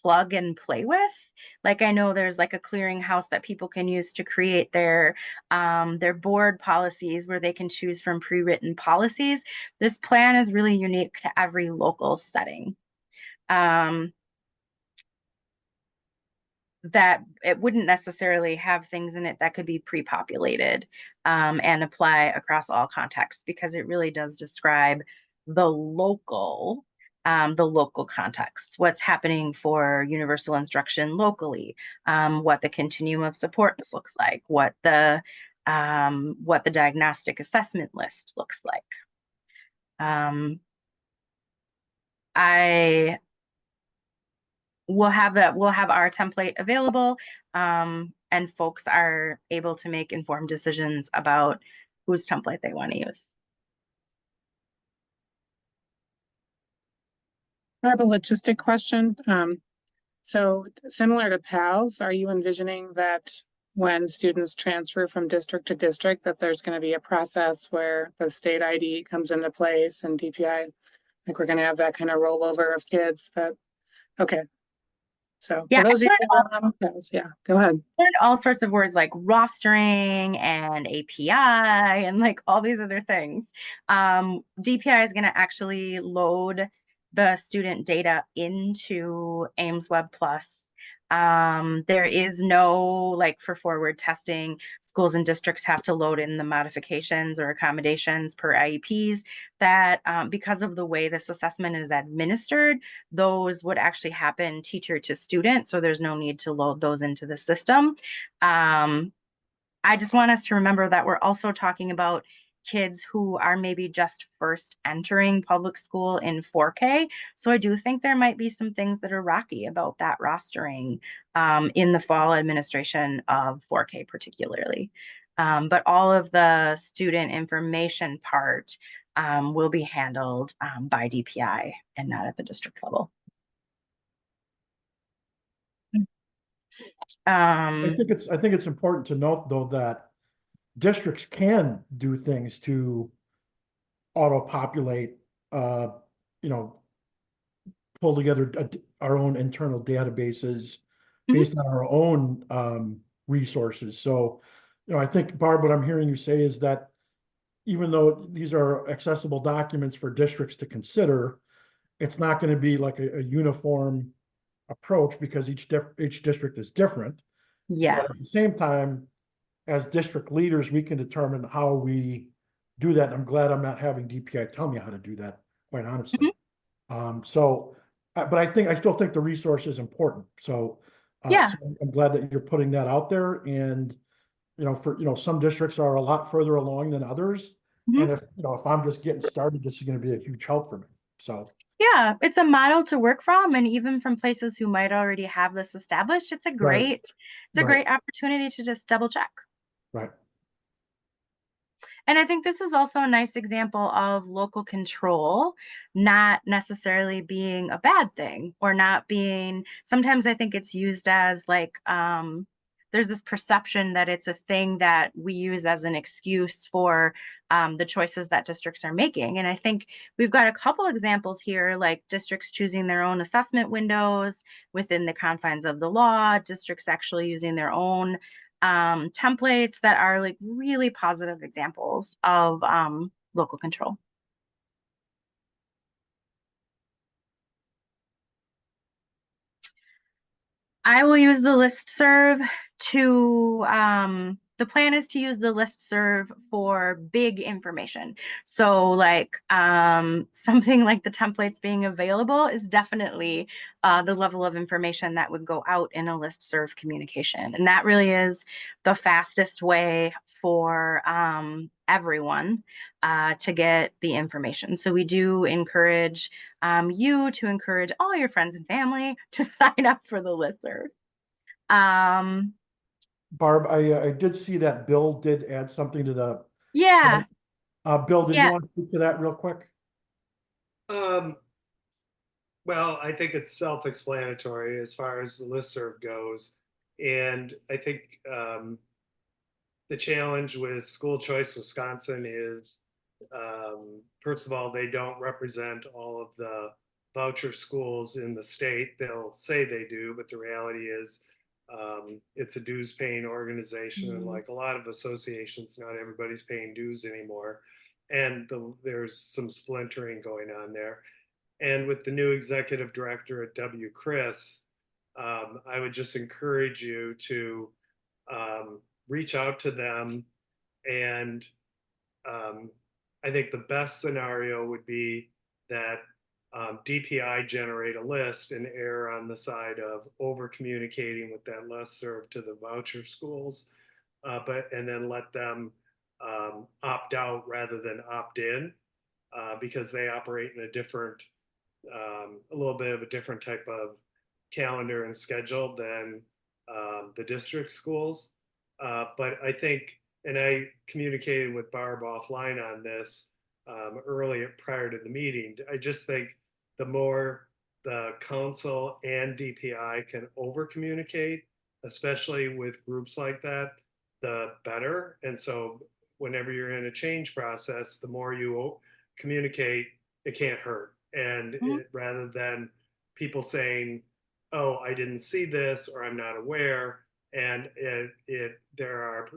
[SPEAKER 5] plug and play with. Like, I know there's like a clearinghouse that people can use to create their board policies where they can choose from pre-written policies. This plan is really unique to every local setting. That it wouldn't necessarily have things in it that could be pre-populated and apply across all contexts, because it really does describe the local context, what's happening for universal instruction locally, what the continuum of supports looks like, what the diagnostic assessment list looks like. we'll have our template available, and folks are able to make informed decisions about whose template they want to use.
[SPEAKER 1] I have a logistic question. So similar to PALS, are you envisioning that when students transfer from district to district, that there's going to be a process where the state ID comes into place and DPI, like we're going to have that kind of rollover of kids that, okay. So
[SPEAKER 5] Yeah,
[SPEAKER 1] for those of you
[SPEAKER 5] I've
[SPEAKER 1] who don't know PALS, yeah, go ahead.
[SPEAKER 5] learned all sorts of words like rostering and API and like all these other things. DPI is going to actually load the student data into Ames Web Plus. There is no, like, for forward testing, schools and districts have to load in the modifications or accommodations per IEPs that, because of the way this assessment is administered, those would actually happen teacher to student. So there's no need to load those into the system. I just want us to remember that we're also talking about kids who are maybe just first entering public school in 4K. So I do think there might be some things that are rocky about that rostering in the fall administration of 4K particularly. But all of the student information part will be handled by DPI and not at the district level.
[SPEAKER 9] I think it's important to note though that districts can do things to auto-populate, you know, pull together our own internal databases based on our own resources. So, you know, I think, Barb, what I'm hearing you say is that even though these are accessible documents for districts to consider, it's not going to be like a uniform approach because each district is different.
[SPEAKER 5] Yes.
[SPEAKER 9] But at the same time, as district leaders, we can determine how we do that. I'm glad I'm not having DPI tell me how to do that, quite honestly. But I still think the resource is important. So,
[SPEAKER 5] yeah,
[SPEAKER 9] so I'm glad that you're putting that out there. And, you know, some districts are a lot further along than others. And if I'm just getting started, this is going to be a huge help for me. So.
[SPEAKER 5] Yeah, it's a model to work from, and even from places who might already have this established, it's a great opportunity to just double check.
[SPEAKER 9] Right.
[SPEAKER 5] And I think this is also a nice example of local control not necessarily being a bad thing or not being, sometimes I think it's used as like, there's this perception that it's a thing that we use as an excuse for the choices that districts are making. And I think we've got a couple examples here, like districts choosing their own assessment windows within the confines of the law, districts actually using their own templates that are like really positive examples of local control. I will use the listserv to, the plan is to use the listserv for big information. So like something like the templates being available is definitely the level of information that would go out in a listserv communication. And that really is the fastest way for everyone to get the information. So we do encourage you to encourage all your friends and family to sign up for the listserv.
[SPEAKER 9] Barb, I did see that Bill did add something to the.
[SPEAKER 5] Yeah.
[SPEAKER 9] Bill, did you want to speak to that real quick?
[SPEAKER 4] Well, I think it's self-explanatory as far as the listserv goes. And I think the challenge with School Choice Wisconsin is, first of all, they don't represent all of the voucher schools in the state. They'll say they do, but the reality is it's a dues paying organization. And like a lot of associations, not everybody's paying dues anymore. And there's some splintering going on there. And with the new executive director at W. Chris, I would just encourage you to reach out to them. And I think the best scenario would be that DPI generate a list and err on the side of over communicating with that listserv to the voucher schools, and then let them opt out rather than opt in, because they operate in a different, a little bit of a different type of calendar and schedule than the district schools. But I think, and I communicated with Barb offline on this earlier prior to the meeting, I just think the more the council and DPI can over communicate, especially with groups like that, the better. And so whenever you're in a change process, the more you communicate, it can't hurt. And rather than people saying, oh, I didn't see this, or I'm not aware. And there are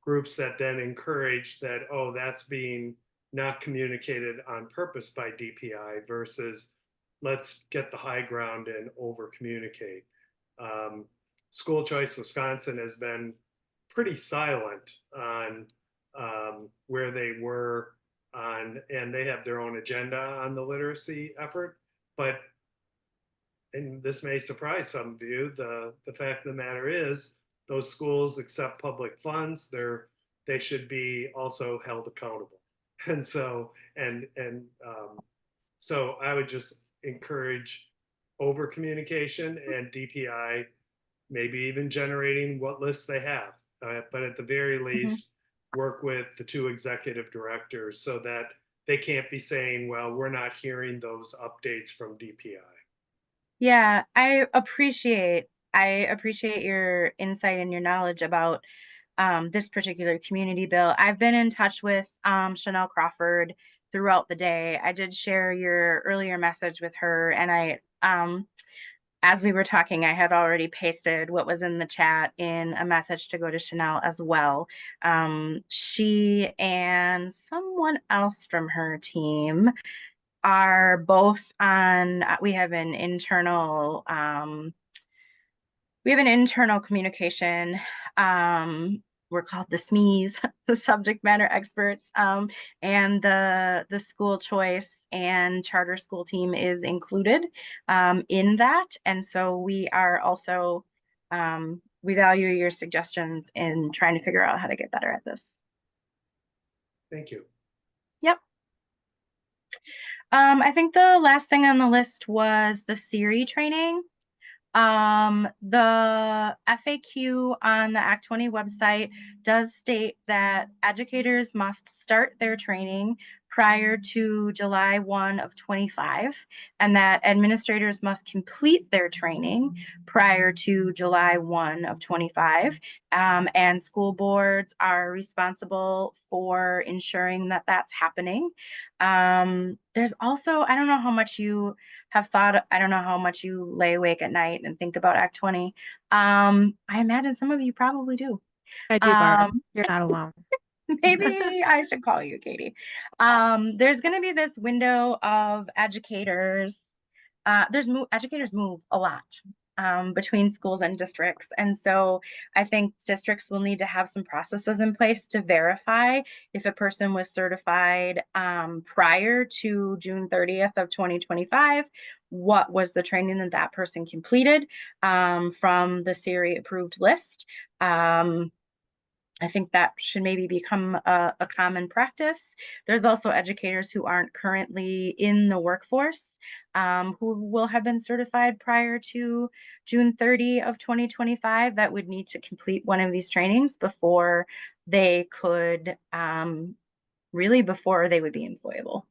[SPEAKER 4] groups that then encourage that, oh, that's being not communicated on purpose by DPI versus let's get the high ground and over communicate. School Choice Wisconsin has been pretty silent on where they were on, and they have their own agenda on the literacy effort. But, and this may surprise some of you, the fact of the matter is those schools accept public funds. They should be also held accountable. And so, so I would just encourage over communication and DPI maybe even generating what lists they have. But at the very least, work with the two executive directors so that they can't be saying, well, we're not hearing those updates from DPI.
[SPEAKER 5] Yeah, I appreciate your insight and your knowledge about this particular community bill. I've been in touch with Chanel Crawford throughout the day. I did share your earlier message with her, and I as we were talking, I had already pasted what was in the chat in a message to go to Chanel as well. She and someone else from her team are both on, we have an internal communication. We're called the SMEs, the subject matter experts, and the school choice and charter school team is included in that. And so we are also, we value your suggestions in trying to figure out how to get better at this.
[SPEAKER 4] Thank you.
[SPEAKER 5] Yep. I think the last thing on the list was the Siri training. The FAQ on the Act 20 website does state that educators must start their training prior to July 1 of 25, and that administrators must complete their training prior to July 1 of 25. And school boards are responsible for ensuring that that's happening. There's also, I don't know how much you have thought, I don't know how much you lay awake at night and think about Act 20. I imagine some of you probably do.
[SPEAKER 2] I do, Barb. You're not alone.
[SPEAKER 5] Maybe I should call you, Katie. There's going to be this window of educators. Educators move a lot between schools and districts. And so I think districts will need to have some processes in place to verify if a person was certified prior to June 30th of 2025, what was the training that that person completed from the Siri approved list. I think that should maybe become a common practice. There's also educators who aren't currently in the workforce who will have been certified prior to June 30 of 2025 that would need to complete one of these trainings before they could, before they would be employable.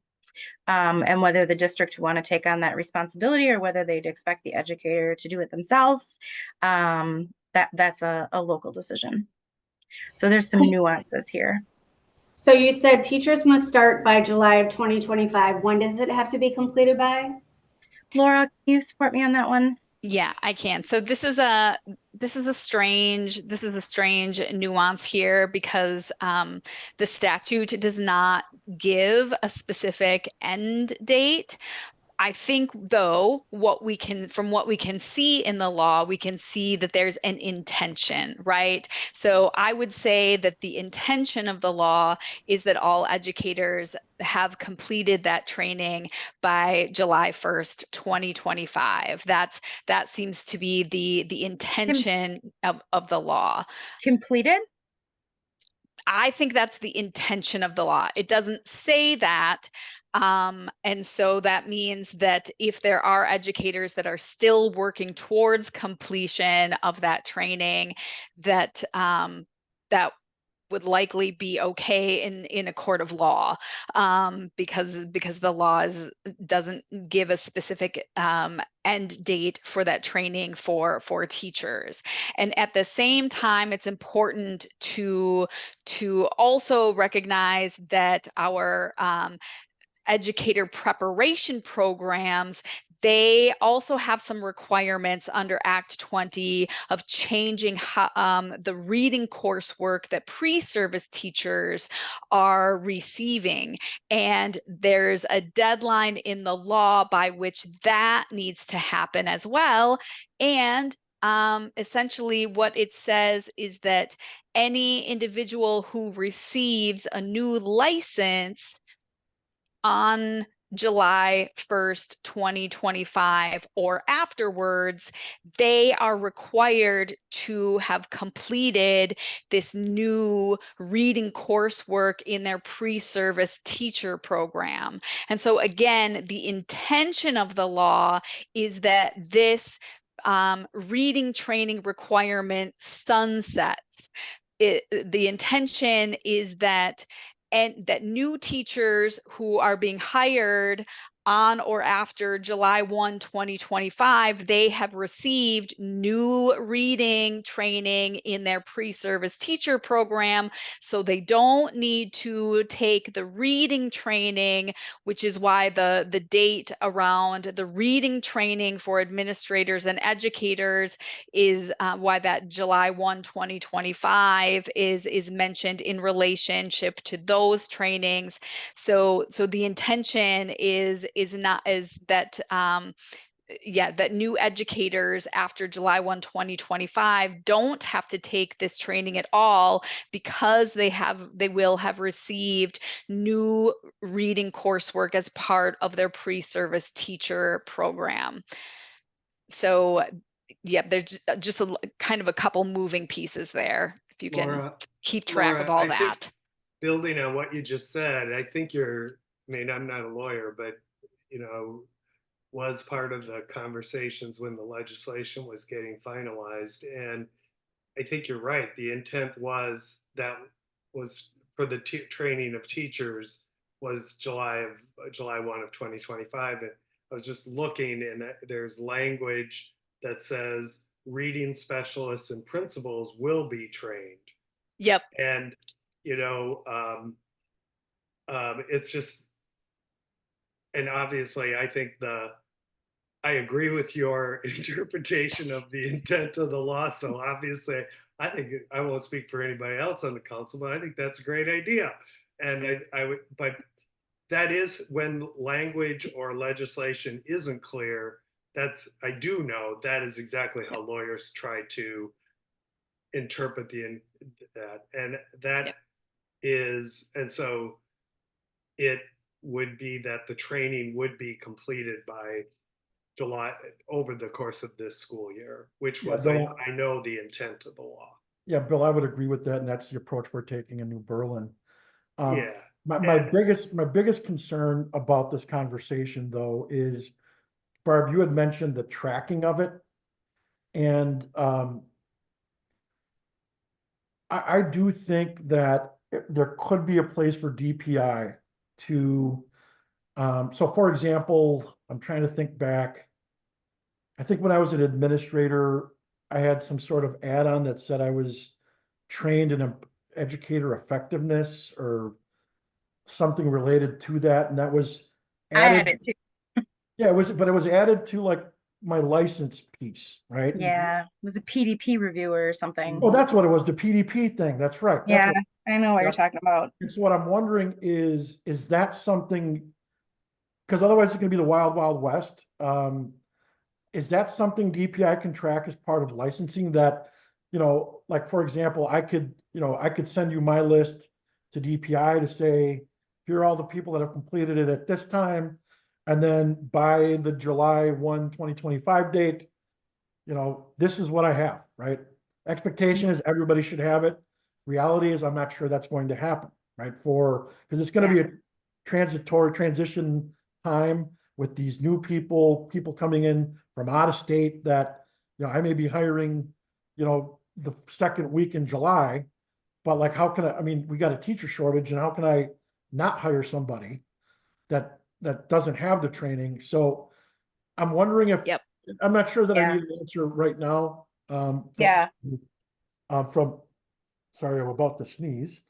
[SPEAKER 5] And whether the district want to take on that responsibility or whether they'd expect the educator to do it themselves, that's a local decision. So there's some nuances here.
[SPEAKER 6] So you said teachers must start by July of 2025. When does it have to be completed by?
[SPEAKER 5] Laura, can you support me on that one?
[SPEAKER 8] Yeah, I can. So this is a strange nuance here because the statute does not give a specific end date. I think, though, from what we can see in the law, we can see that there's an intention, right? So I would say that the intention of the law is that all educators have completed that training by July 1st, 2025. That seems to be the intention of the law.
[SPEAKER 5] Completed?
[SPEAKER 8] I think that's the intention of the law. It doesn't say that. And so that means that if there are educators that are still working towards completion of that training, that that would likely be okay in a court of law, because the law doesn't give a specific end date for that training for teachers. And at the same time, it's important to also recognize that our educator preparation programs, they also have some requirements under Act 20 of changing the reading coursework that pre-service teachers are receiving. And there's a deadline in the law by which that needs to happen as well. And essentially what it says is that any individual who receives a new license on July 1st, 2025 or afterwards, they are required to have completed this new reading coursework in their pre-service teacher program. And so again, the intention of the law is that this reading training requirement sunsets. The intention is that new teachers who are being hired on or after July 1, 2025, they have received new reading training in their pre-service teacher program, so they don't need to take the reading training, which is why the date around the reading training for administrators and educators is why that July 1, 2025 is mentioned in relationship to those trainings. So the intention is that that new educators after July 1, 2025 don't have to take this training at all, because they will have received new reading coursework as part of their pre-service teacher program. So yeah, there's just a kind of a couple moving pieces there, if you can
[SPEAKER 4] Laura,
[SPEAKER 8] keep track of all
[SPEAKER 4] I think,
[SPEAKER 8] that.
[SPEAKER 4] building on what you just said, I think I'm not a lawyer, but was part of the conversations when the legislation was getting finalized. And I think you're right. The intent was for the training of teachers was July 1 of 2025. And I was just looking, and there's language that says reading specialists and principals will be trained.
[SPEAKER 8] Yep.
[SPEAKER 4] And it's just, and obviously I agree with your interpretation of the intent of the law. So obviously, I think I won't speak for anybody else on the council, but I think that's a great idea. And but that is when language or legislation isn't clear. I do know that is exactly how lawyers try to interpret that, and that is, and so it would be that the training would be completed by July, over the course of this school year, which was, I know, the intent of the law.
[SPEAKER 9] Yeah, Bill, I would agree with that, and that's the approach we're taking in New Berlin.
[SPEAKER 4] Yeah.
[SPEAKER 9] My biggest concern about this conversation, though, is, Barb, you had mentioned the tracking of it, and I do think that there could be a place for DPI to, so for example, I'm trying to think back. I think when I was an administrator, I had some sort of add-on that said I was trained in educator effectiveness or something related to that, and that was added.
[SPEAKER 5] I had it too.
[SPEAKER 9] Yeah, it was added to like my license piece, right?
[SPEAKER 5] Yeah, it was a PDP reviewer or something.
[SPEAKER 9] Oh, that's what it was, the PDP thing. That's right.
[SPEAKER 5] Yeah, I know what you're talking about.
[SPEAKER 9] And so what I'm wondering is that something, because otherwise it's going to be the wild, wild west. Is that something DPI can track as part of licensing that, like, for example, I could send you my list to DPI to say, here are all the people that have completed it at this time. And then by the July 1, 2025 date, this is what I have, right? Expectation is everybody should have it. Reality is I'm not sure that's going to happen, right? Because it's going to be transitory transition time with these new people coming in from out of state that, you know, I may be hiring, you know, the second week in July, but like, how can I mean, we got a teacher shortage, and how can I not hire somebody that doesn't have the training? So I'm wondering if,
[SPEAKER 8] Yep.
[SPEAKER 9] I'm not sure that I
[SPEAKER 5] Yeah.
[SPEAKER 9] need an answer right now.
[SPEAKER 5] Yeah.
[SPEAKER 9] From, sorry, I'm about to sneeze.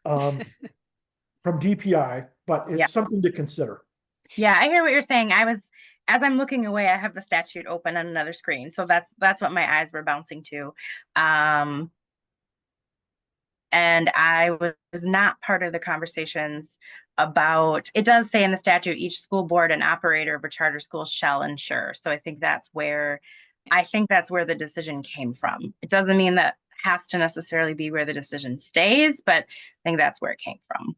[SPEAKER 9] From DPI, but it's
[SPEAKER 5] Yeah.
[SPEAKER 9] something to consider.
[SPEAKER 5] Yeah, I hear what you're saying. As I'm looking away, I have the statute open on another screen. So that's what my eyes were bouncing to. And I was not part of the conversations about, it does say in the statute, each school board and operator of a charter school shall ensure. So I think that's where the decision came from. It doesn't mean that has to necessarily be where the decision stays, but I think that's where it came from.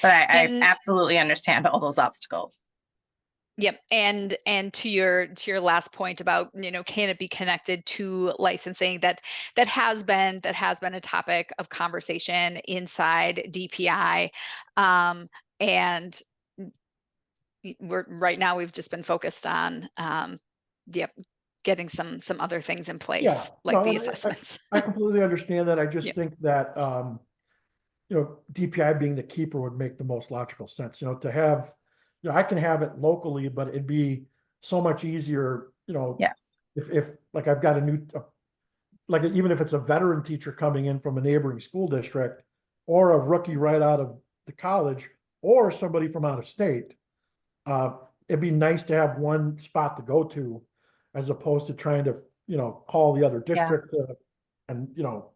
[SPEAKER 5] But I absolutely understand all those obstacles.
[SPEAKER 8] Yep. And to your last point about, you know, can it be connected to licensing, that has been a topic of conversation inside DPI. And right now we've just been focused on getting some other things in place, like the assessments.
[SPEAKER 9] I completely understand that. I just
[SPEAKER 8] Yep.
[SPEAKER 9] think that you know, DPI being the keeper would make the most logical sense, you know, to have, you know, I can have it locally, but it'd be so much easier, you know,
[SPEAKER 5] Yes.
[SPEAKER 9] if like I've got a new, like even if it's a veteran teacher coming in from a neighboring school district, or a rookie right out of the college, or somebody from out of state, it'd be nice to have one spot to go to, as opposed to trying to, you know, call the other district, and, you know,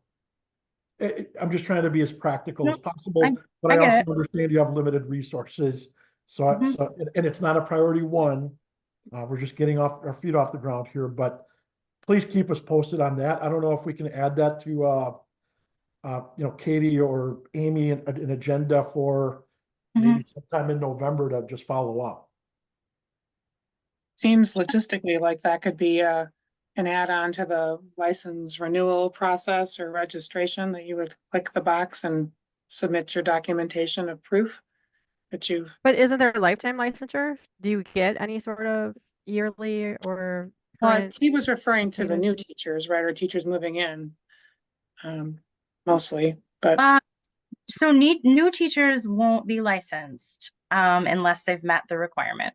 [SPEAKER 9] I'm just trying to be as practical as possible, but I also understand you have limited resources. So, and it's not a priority one. We're just getting our feet off the ground here, but please keep us posted on that. I don't know if we can add that to, you know, Katie or Amy, an agenda for maybe sometime in November to just follow up.
[SPEAKER 1] Seems logistically like that could be an add-on to the license renewal process or registration, that you would click the box and submit your documentation of proof that you've.
[SPEAKER 2] But isn't there a lifetime licensure? Do you get any sort of yearly or current?
[SPEAKER 1] He was referring to the new teachers, right, or teachers moving in, mostly, but.
[SPEAKER 5] So new teachers won't be licensed unless they've met the requirement.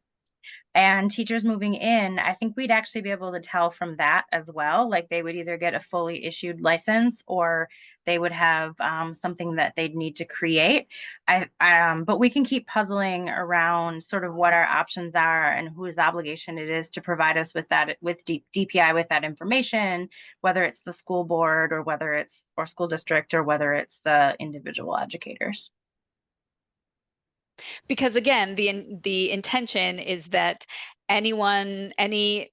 [SPEAKER 5] And teachers moving in, I think we'd actually be able to tell from that as well. Like they would either get a fully issued license, or they would have something that they'd need to create. But we can keep puzzling around sort of what our options are and whose obligation it is to provide us with that, with DPI, with that information, whether it's the school board or whether it's or school district or whether it's the individual educators.
[SPEAKER 8] Because again, the intention is that any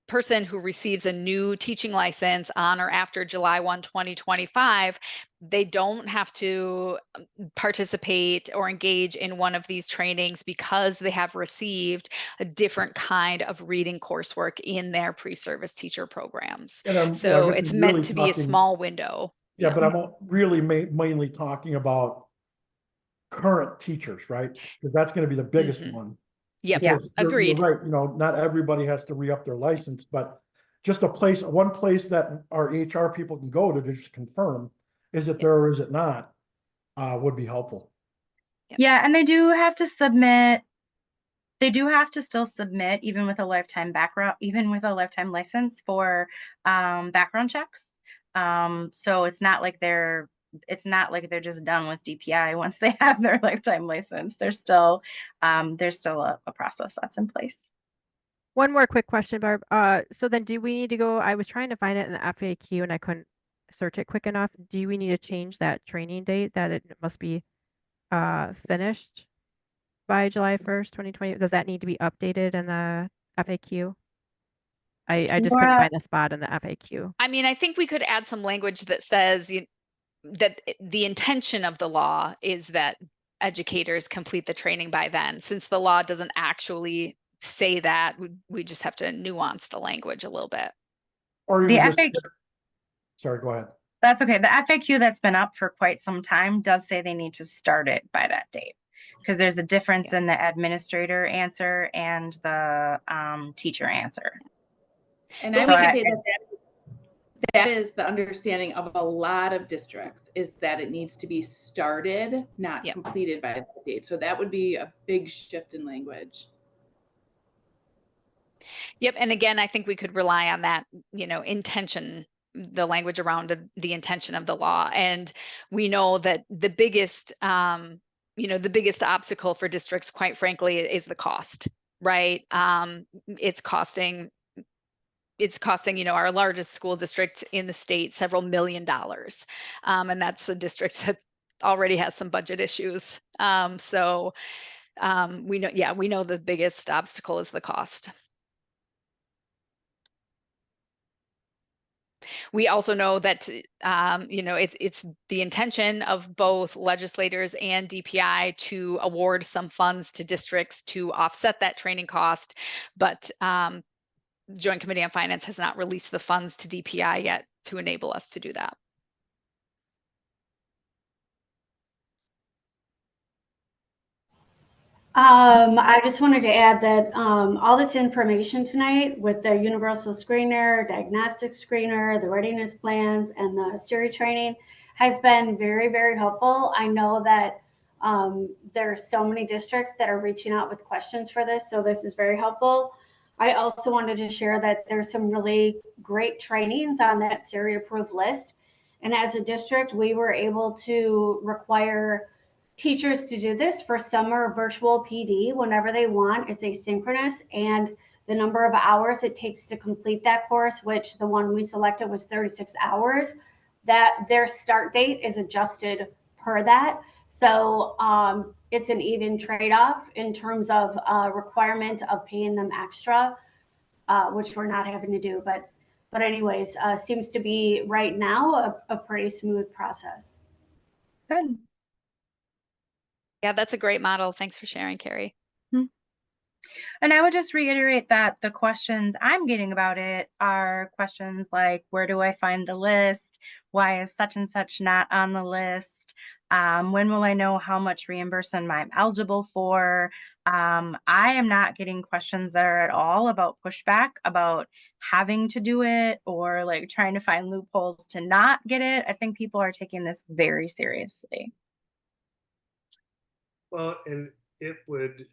[SPEAKER 8] person who receives a new teaching license on or after July 1, 2025, they don't have to participate or engage in one of these trainings because they have received a different kind of reading coursework in their pre-service teacher programs. So it's meant to be a small window.
[SPEAKER 9] Yeah, but I'm really mainly talking about current teachers, right? Because that's going to be the biggest one.
[SPEAKER 8] Yep.
[SPEAKER 9] Because
[SPEAKER 8] Agreed.
[SPEAKER 9] you're right. You know, not everybody has to re-up their license, but just one place that our HR people can go to just confirm, is it there or is it not, would be helpful.
[SPEAKER 5] Yeah, and they do have to submit. They do have to still submit, even with a lifetime license, for background checks. So it's not like they're just done with DPI once they have their lifetime license. There's still a process that's in place.
[SPEAKER 2] One more quick question, Barb. So then do we need to go, I was trying to find it in the FAQ and I couldn't search it quick enough. Do we need to change that training date, that it must be finished by July 1st, 2020? Does that need to be updated in the FAQ? I just couldn't find a spot in the FAQ.
[SPEAKER 8] I mean, I think we could add some language that says that the intention of the law is that educators complete the training by then. Since the law doesn't actually say that, we just have to nuance the language a little bit.
[SPEAKER 9] Or
[SPEAKER 5] the FAQ,
[SPEAKER 9] sorry, go ahead.
[SPEAKER 5] That's okay. The FAQ that's been up for quite some time does say they need to start it by that date. because there's a difference in the administrator answer and the teacher answer.
[SPEAKER 10] And
[SPEAKER 8] But
[SPEAKER 10] I
[SPEAKER 8] we
[SPEAKER 10] would
[SPEAKER 8] could-
[SPEAKER 10] say that is the understanding of a lot of districts, is that it needs to be started, not
[SPEAKER 8] Yep.
[SPEAKER 10] completed by that date. So that would be a big shift in language.
[SPEAKER 8] Yep. And again, I think we could rely on that, intention, the language around the intention of the law. And we know that the biggest, the biggest obstacle for districts, quite frankly, is the cost, right? It's costing, our largest school district in the state several $1 million. And that's a district that already has some budget issues. So we know the biggest obstacle is the cost. We also know that, it's the intention of both legislators and DPI to award some funds to districts to offset that training cost, but Joint Committee on Finance has not released the funds to DPI yet to enable us to do that.
[SPEAKER 6] I just wanted to add that all this information tonight with the universal screener, diagnostic screener, the readiness plans, and the STERI training has been very, very helpful. I know that there are so many districts that are reaching out with questions for this, so this is very helpful. I also wanted to share that there's some really great trainings on that STERI approved list. And as a district, we were able to require teachers to do this for summer virtual PD whenever they want. It's asynchronous, and the number of hours it takes to complete that course, which the one we selected was 36 hours, that their start date is adjusted per that. So it's an even trade-off in terms of requirement of paying them extra, which we're not having to do. But anyways, seems to be right now a pretty smooth process.
[SPEAKER 5] Good.
[SPEAKER 8] Yeah, that's a great model. Thanks for sharing, Carrie.
[SPEAKER 5] And I would just reiterate that the questions I'm getting about it are questions like, where do I find the list? Why is such and such not on the list? When will I know how much reimbursement I'm eligible for? I am not getting questions that are at all about pushback, about having to do it, or like trying to find loopholes to not get it. I think people are taking this very seriously.
[SPEAKER 4] Well, and it would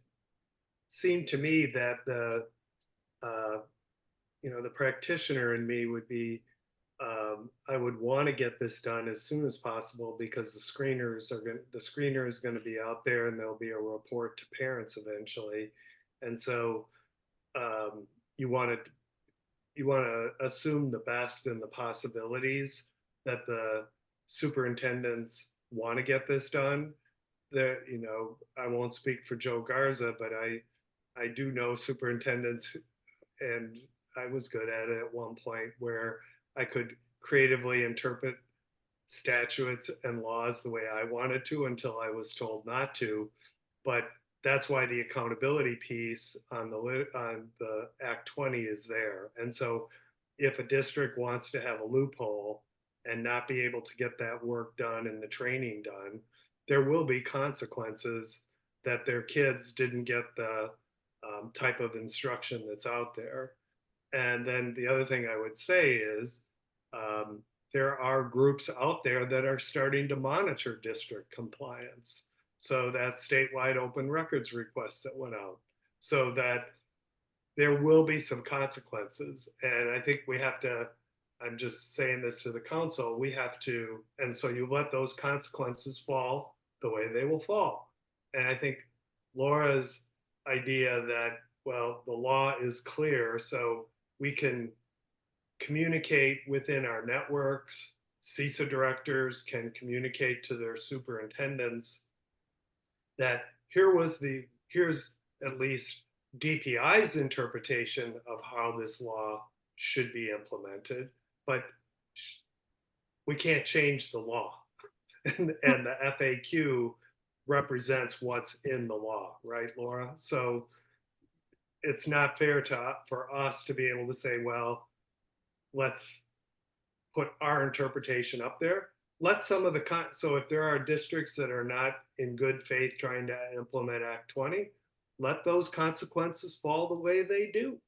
[SPEAKER 4] seem to me that the practitioner in me would be, I would want to get this done as soon as possible, because the screener is going to be out there, and there'll be a report to parents eventually. And so you want to assume the best in the possibilities that the superintendents want to get this done. That, I won't speak for Joe Garza, but I do know superintendents, and I was good at it at one point, where I could creatively interpret statutes and laws the way I wanted to until I was told not to. But that's why the accountability piece on the Act 20 is there. And so if a district wants to have a loophole and not be able to get that work done and the training done, there will be consequences that their kids didn't get the type of instruction that's out there. And then the other thing I would say is there are groups out there that are starting to monitor district compliance. So that statewide open records request that went out, so that there will be some consequences. And I think we have to, I'm just saying this to the council, we have to, and so you let those consequences fall the way they will fall. And I think Laura's idea that, well, the law is clear, so we can communicate within our networks, CISA directors can communicate to their superintendents that here's at least DPI's interpretation of how this law should be implemented, but we can't change the law. And the FAQ represents what's in the law, right, Laura? So it's not fair for us to be able to say, well, let's put our interpretation up there. let some of the, so if there are districts that are not in good faith trying to implement Act 20, let those consequences fall the way they do.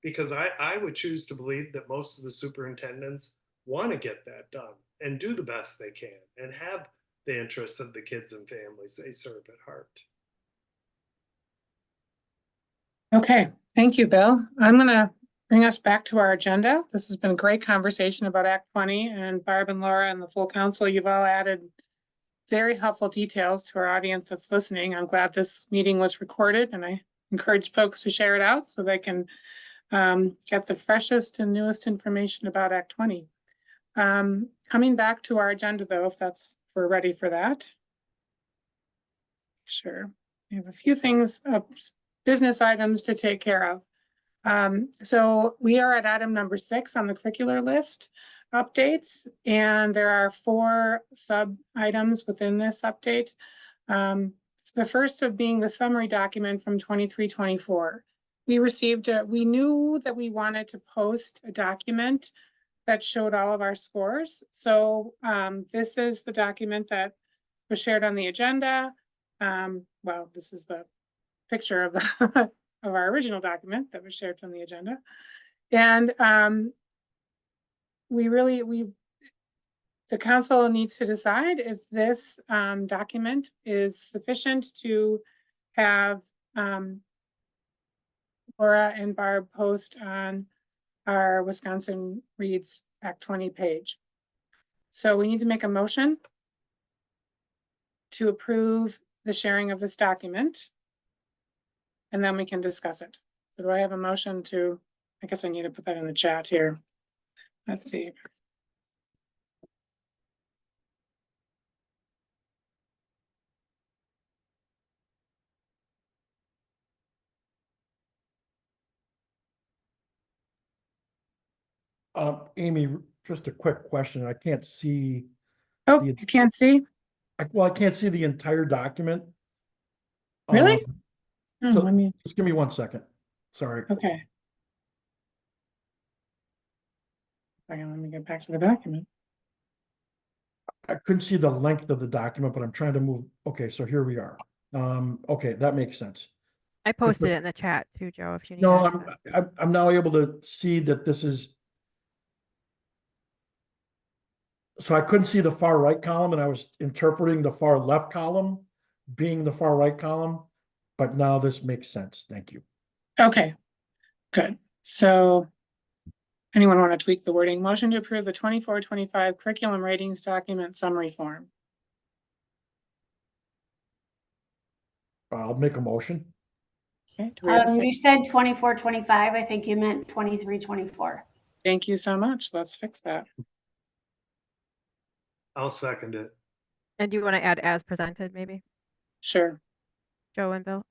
[SPEAKER 4] Because I would choose to believe that most of the superintendents want to get that done and do the best they can and have the interests of the kids and families they serve at heart.
[SPEAKER 1] Okay, thank you, Bill. I'm gonna bring us back to our agenda. This has been a great conversation about Act 20, and Barb and Laura and the full council, you've all added very helpful details to our audience that's listening. I'm glad this meeting was recorded, and I encourage folks to share it out so they can get the freshest and newest information about Act 20. Coming back to our agenda though, if we're ready for that. Sure, we have a few things, business items to take care of. So we are at item number 6 on the curricular list updates, and there are 4 sub items within this update. The first of being the summary document from 23-24. We received, we knew that we wanted to post a document that showed all of our scores. So this is the document that was shared on the agenda. Well, this is the picture of the of our original document that was shared from the agenda. And the council needs to decide if this document is sufficient to have Laura and Barb post on our Wisconsin Reads Act 20 page. So we need to make a motion to approve the sharing of this document, and then we can discuss it. So do I have a motion to, I guess I need to put that in the chat here. Let's see.
[SPEAKER 9] Amy, just a quick question. I can't see.
[SPEAKER 1] Oh, you can't see?
[SPEAKER 9] Well, I can't see the entire document.
[SPEAKER 1] Really?
[SPEAKER 9] So
[SPEAKER 1] Let me.
[SPEAKER 9] just give me 1 second. Sorry.
[SPEAKER 1] Okay. Let me get back to the document.
[SPEAKER 9] I couldn't see the length of the document, but I'm trying to move. Okay, so here we are. Okay, that makes sense.
[SPEAKER 2] I posted it in the chat too, Joe, if you need
[SPEAKER 9] No,
[SPEAKER 2] access.
[SPEAKER 9] I'm now able to see that this is. So I couldn't see the far right column, and I was interpreting the far left column being the far right column, but now this makes sense. Thank you.
[SPEAKER 1] Okay, good. So anyone want to tweak the wording? Motion to approve the 24-25 curriculum ratings document summary form.
[SPEAKER 9] I'll make a motion.
[SPEAKER 1] Okay, do we have a second?
[SPEAKER 6] You said 24-25. I think you meant 23-24.
[SPEAKER 1] Thank you so much. Let's fix that.
[SPEAKER 4] I'll second it.
[SPEAKER 2] And do you want to add as presented, maybe?
[SPEAKER 1] Sure.
[SPEAKER 2] Joe and Bill?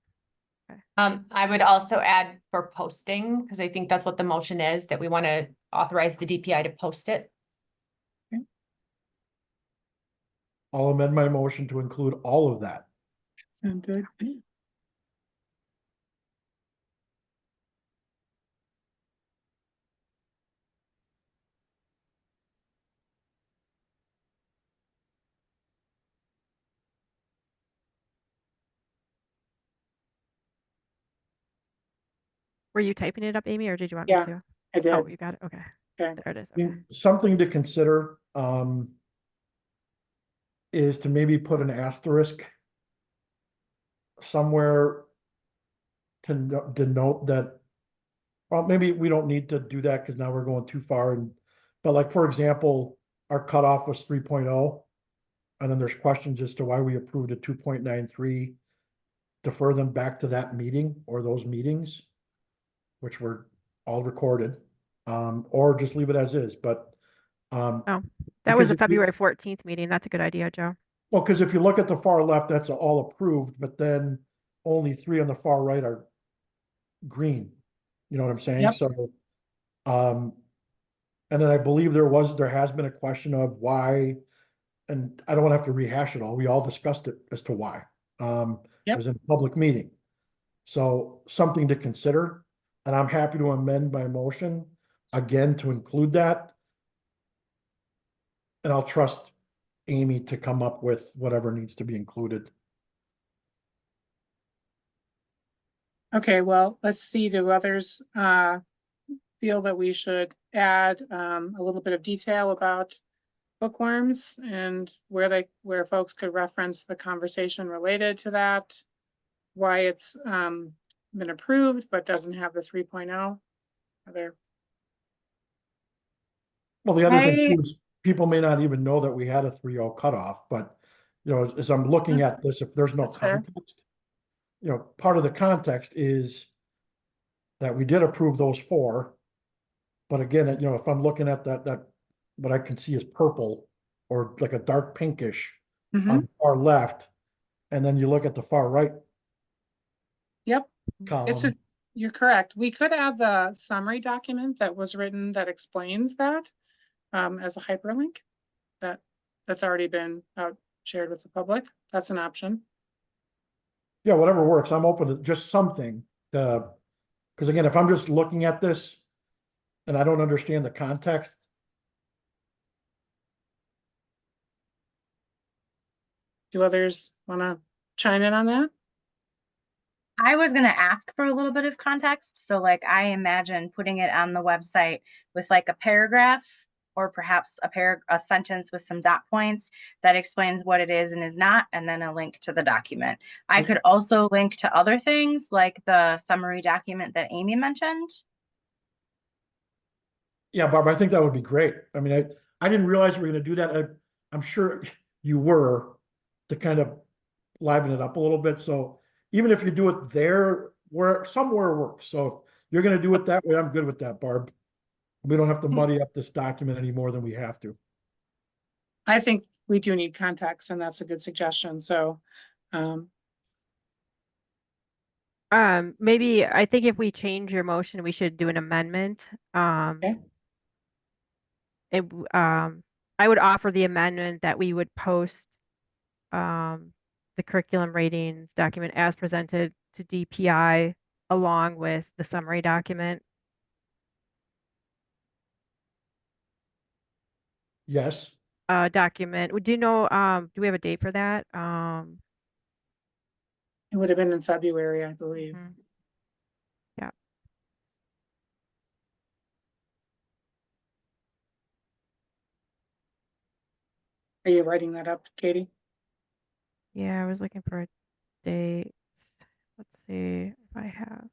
[SPEAKER 3] I would also add for posting, because I think that's what the motion is, that we want to authorize the DPI to post it.
[SPEAKER 9] I'll amend my motion to include all of that.
[SPEAKER 1] Sound good.
[SPEAKER 2] Were you typing it up, Amy, or did you want me
[SPEAKER 1] Yeah,
[SPEAKER 2] to?
[SPEAKER 1] I did.
[SPEAKER 2] Oh, you got it. Okay.
[SPEAKER 1] Okay.
[SPEAKER 2] There it is.
[SPEAKER 9] I mean,
[SPEAKER 2] Okay.
[SPEAKER 9] something to consider is to maybe put an asterisk somewhere to denote that, well, maybe we don't need to do that because now we're going too far. But like, for example, our cutoff was 3.0. And then there's questions as to why we approved a 2.93, defer them back to that meeting or those meetings, which were all recorded, or just leave it as is. But
[SPEAKER 2] That was a February 14th meeting. That's a good idea, Joe.
[SPEAKER 9] well, because if you look at the far left, that's all approved, but then only 3 on the far right are green. You know what I'm saying?
[SPEAKER 1] Yep.
[SPEAKER 9] So, and then I believe there has been a question of why, and I don't want to have to rehash it all. We all discussed it as to why. It was in a public meeting. So something to consider, and I'm happy to amend my motion again to include that. And I'll trust Amy to come up with whatever needs to be included.
[SPEAKER 1] Okay, well, let's see, do others feel that we should add a little bit of detail about bookworms and where folks could reference the conversation related to that? Why it's been approved but doesn't have the 3.0? Are there?
[SPEAKER 9] Well, the other thing too is people may not even know that we had a 3.0 cutoff, but as I'm looking at this, if there's no
[SPEAKER 1] That's fair.
[SPEAKER 9] context, part of the context is that we did approve those 4. But again, if I'm looking at that what I can see is purple or like a dark pinkish on the far left, and then you look at the far right
[SPEAKER 1] Yep.
[SPEAKER 9] column.
[SPEAKER 1] You're correct. We could add the summary document that was written that explains that as a hyperlink that's already been shared with the public. That's an option.
[SPEAKER 9] Yeah, whatever works. I'm open to just something because again, if I'm just looking at this and I don't understand the context.
[SPEAKER 1] Do others want to chime in on that?
[SPEAKER 5] I was going to ask for a little bit of context. So like, I imagine putting it on the website with like a paragraph or perhaps a sentence with some dot points that explains what it is and is not, and then a link to the document. I could also link to other things like the summary document that Amy mentioned.
[SPEAKER 9] Yeah, Barb, I think that would be great. I mean, I didn't realize we were going to do that. I'm sure you were, to kind of liven it up a little bit. So even if you do it there, where somewhere works. So if you're going to do it that way, I'm good with that, Barb. We don't have to muddy up this document any more than we have to.
[SPEAKER 1] I think we do need context, and that's a good suggestion. So
[SPEAKER 2] maybe I think if we change your motion, we should do an amendment.
[SPEAKER 1] okay.
[SPEAKER 2] I would offer the amendment that we would post the curriculum ratings document as presented to DPI along with the summary document.
[SPEAKER 9] Yes.
[SPEAKER 2] Document. Do you know, do we have a date for that?
[SPEAKER 1] It would have been in February, I believe.
[SPEAKER 2] Yeah.
[SPEAKER 1] Are you writing that up, Katie?
[SPEAKER 2] Yeah, I was looking for a date. Let's see if I have.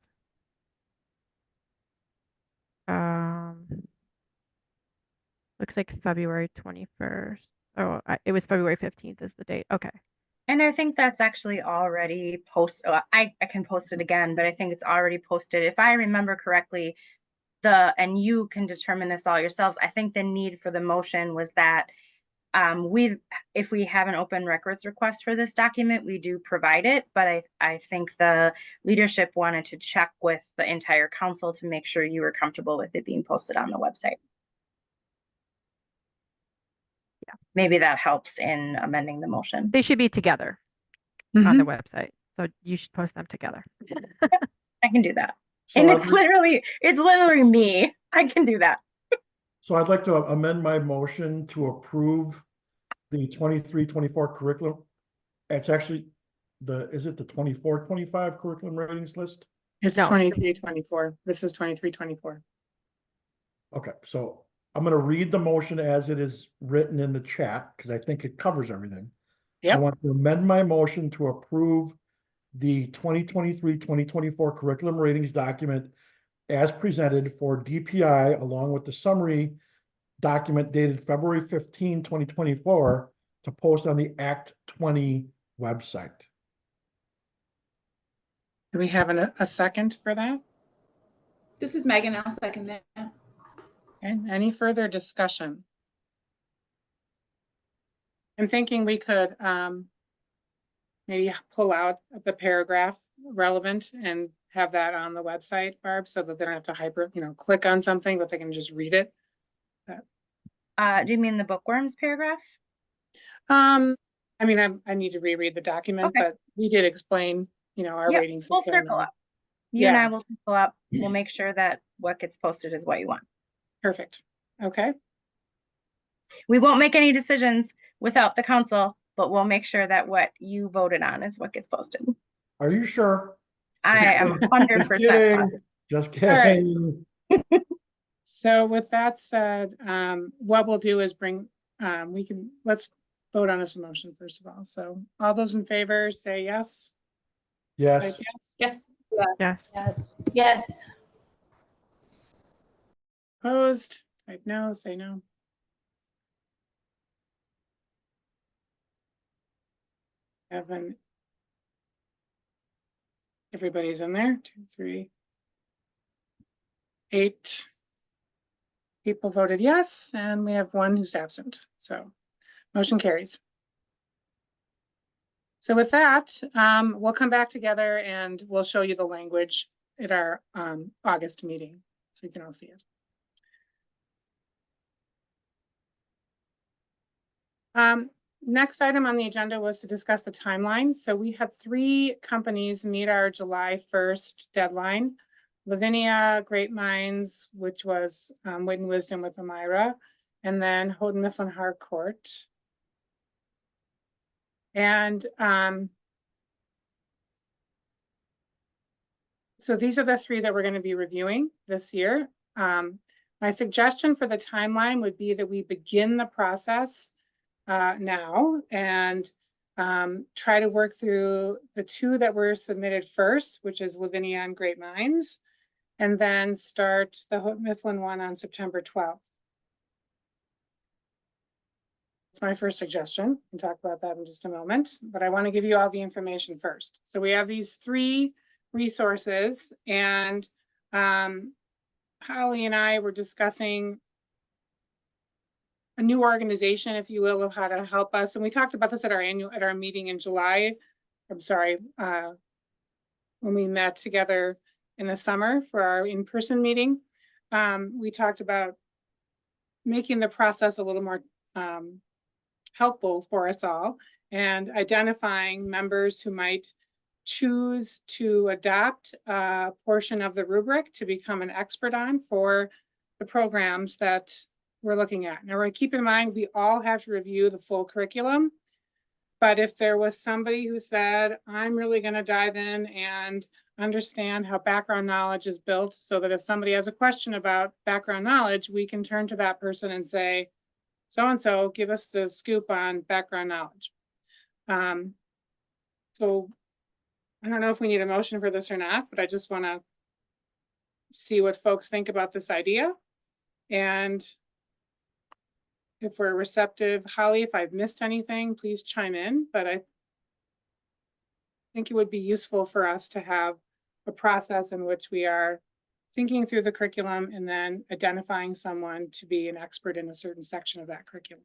[SPEAKER 2] Looks like February 21st. Oh, it was February 15th is the date. Okay.
[SPEAKER 5] And I think that's actually already posted. I can post it again, but I think it's already posted. If I remember correctly, and you can determine this all yourselves, I think the need for the motion was that if we have an open records request for this document, we do provide it. But I think the leadership wanted to check with the entire council to make sure you were comfortable with it being posted on the website. Yeah, maybe that helps in amending the motion.
[SPEAKER 2] They should be together on the website. So you should post them together.
[SPEAKER 5] I can do that.
[SPEAKER 9] So
[SPEAKER 5] and it's literally me. I can do that.
[SPEAKER 9] So I'd like to amend my motion to approve the 23-24 curriculum. It's actually is it the 24-25 curriculum ratings list?
[SPEAKER 1] It's 23-24. This is 23-24.
[SPEAKER 9] Okay, so I'm going to read the motion as it is written in the chat because I think it covers everything.
[SPEAKER 1] Yep.
[SPEAKER 9] I want to amend my motion to approve the 2023-2024 curriculum ratings document as presented for DPI along with the summary document dated February 15, 2024 to post on the Act 20 website.
[SPEAKER 1] Do we have a second for that?
[SPEAKER 10] This is Megan. I'll second that.
[SPEAKER 1] And any further discussion? I'm thinking we could maybe pull out the paragraph relevant and have that on the website, Barb, so that they don't have to click on something, but they can just read it.
[SPEAKER 5] Do you mean the bookworms paragraph?
[SPEAKER 1] I mean, I need to reread the document, but we did explain, our rating system.
[SPEAKER 5] We'll circle up. You and I will circle up. We'll make sure that what gets posted is what you want.
[SPEAKER 1] Perfect. Okay.
[SPEAKER 5] we won't make any decisions without the council, but we'll make sure that what you voted on is what gets posted.
[SPEAKER 9] Are you sure?
[SPEAKER 5] I am
[SPEAKER 9] Just
[SPEAKER 5] 100%
[SPEAKER 9] kidding.
[SPEAKER 5] positive.
[SPEAKER 9] Just
[SPEAKER 1] right.
[SPEAKER 9] kidding.
[SPEAKER 1] So with that said, what we'll do is let's vote on this motion first of all. So all those in favor say yes.
[SPEAKER 9] Yes.
[SPEAKER 1] Type yes.
[SPEAKER 3] Yes.
[SPEAKER 2] Yes.
[SPEAKER 6] Yes. Yes.
[SPEAKER 1] Opposed, type no, say no. Evan. Everybody's in there. 2, 3, 8 people voted yes, and we have 1 who's absent. So motion carries. So with that, we'll come back together and we'll show you the language at our August meeting, so you can all see it. Next item on the agenda was to discuss the timeline. So we had 3 companies meet our July 1st deadline. Lavinia, Great Minds, which was Wit and Wisdom with Amira, and then Houghton Mifflin Harcourt. And so these are the 3 that we're going to be reviewing this year. My suggestion for the timeline would be that we begin the process now and try to work through the 2 that were submitted first, which is Lavinia and Great Minds, and then start the Houghton Mifflin one on September 12th. It's my first suggestion. We'll talk about that in just a moment, but I want to give you all the information first. So we have these 3 resources, and Holly and I were discussing a new organization, if you will, of how to help us. And we talked about this at our meeting in July. I'm sorry, when we met together in the summer for our in-person meeting. We talked about making the process a little more helpful for us all and identifying members who might choose to adopt a portion of the rubric to become an expert on for the programs that we're looking at. Now, keep in mind, we all have to review the full curriculum, but if there was somebody who said, I'm really going to dive in and understand how background knowledge is built so that if somebody has a question about background knowledge, we can turn to that person and say, so-and-so, give us the scoop on background knowledge. So I don't know if we need a motion for this or not, but I just want to see what folks think about this idea. And if we're receptive, Holly, if I've missed anything, please chime in, but I think it would be useful for us to have a process in which we are thinking through the curriculum and then identifying someone to be an expert in a certain section of that curriculum.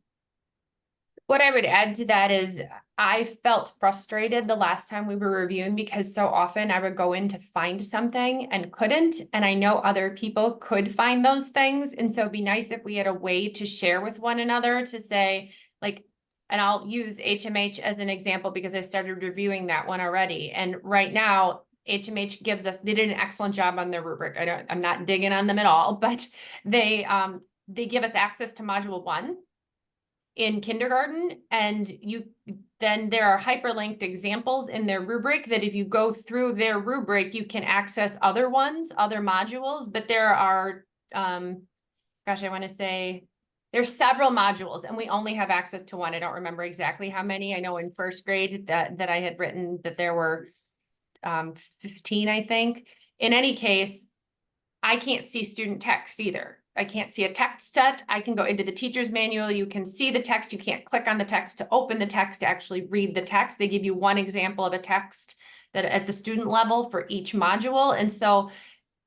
[SPEAKER 3] What I would add to that is I felt frustrated the last time we were reviewing because so often I would go in to find something and couldn't. And I know other people could find those things. And so it'd be nice if we had a way to share with one another to say, like, and I'll use HMH as an example because I started reviewing that one already. And right now, HMH gives us, they did an excellent job on their rubric. I'm not digging on them at all, but they give us access to module 1 in kindergarten, and then there are hyperlinked examples in their rubric that if you go through their rubric, you can access other ones, other modules, but there are, gosh, I want to say there's several modules and we only have access to 1. I don't remember exactly how many. I know in first grade that I had written that there were 15, I think. In any case, I can't see student text either. I can't see a text set. I can go into the teacher's manual. You can see the text. You can't click on the text to open the text to actually read the text. They give you one example of a text that at the student level for each module. And so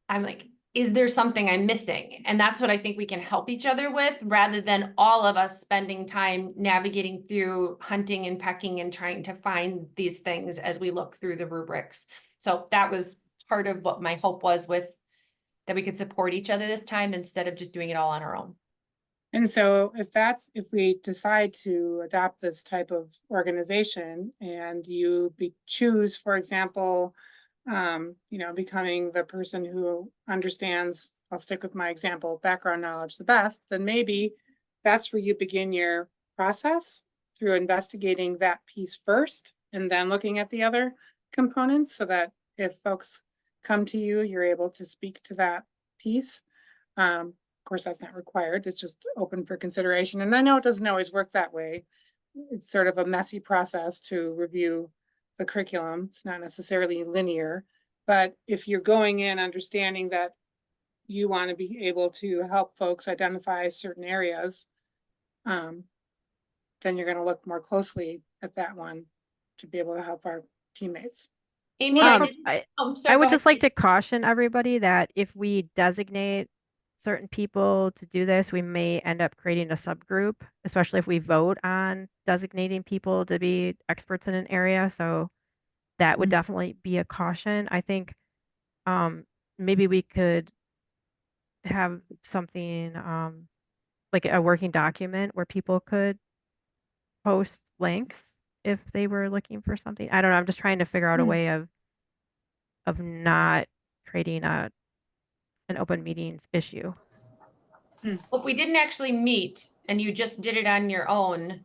[SPEAKER 3] I'm like, is there something I'm missing? And that's what I think we can help each other with rather than all of us spending time navigating through hunting and pecking and trying to find these things as we look through the rubrics. So that was part of what my hope was with that we could support each other this time instead of just doing it all on our own.
[SPEAKER 1] And so if we decide to adopt this type of organization and you choose, for example, becoming the person who understands, I'll stick with my example, background knowledge the best, then maybe that's where you begin your process through investigating that piece first and then looking at the other components so that if folks come to you, you're able to speak to that piece. Of course, that's not required. It's just open for consideration. And I know it doesn't always work that way. It's sort of a messy process to review the curriculum. It's not necessarily linear, but if you're going in understanding that you want to be able to help folks identify certain areas, then you're going to look more closely at that one to be able to help our teammates.
[SPEAKER 3] Amy,
[SPEAKER 2] I
[SPEAKER 3] sorry,
[SPEAKER 2] would
[SPEAKER 3] go
[SPEAKER 2] just
[SPEAKER 3] ahead.
[SPEAKER 2] like to caution everybody that if we designate certain people to do this, we may end up creating a subgroup, especially if we vote on designating people to be experts in an area. So that would definitely be a caution. I think maybe we could have something like a working document where people could post links if they were looking for something. I don't know. I'm just trying to figure out a way of not creating an open meetings issue.
[SPEAKER 3] If we didn't actually meet and you just did it on your own,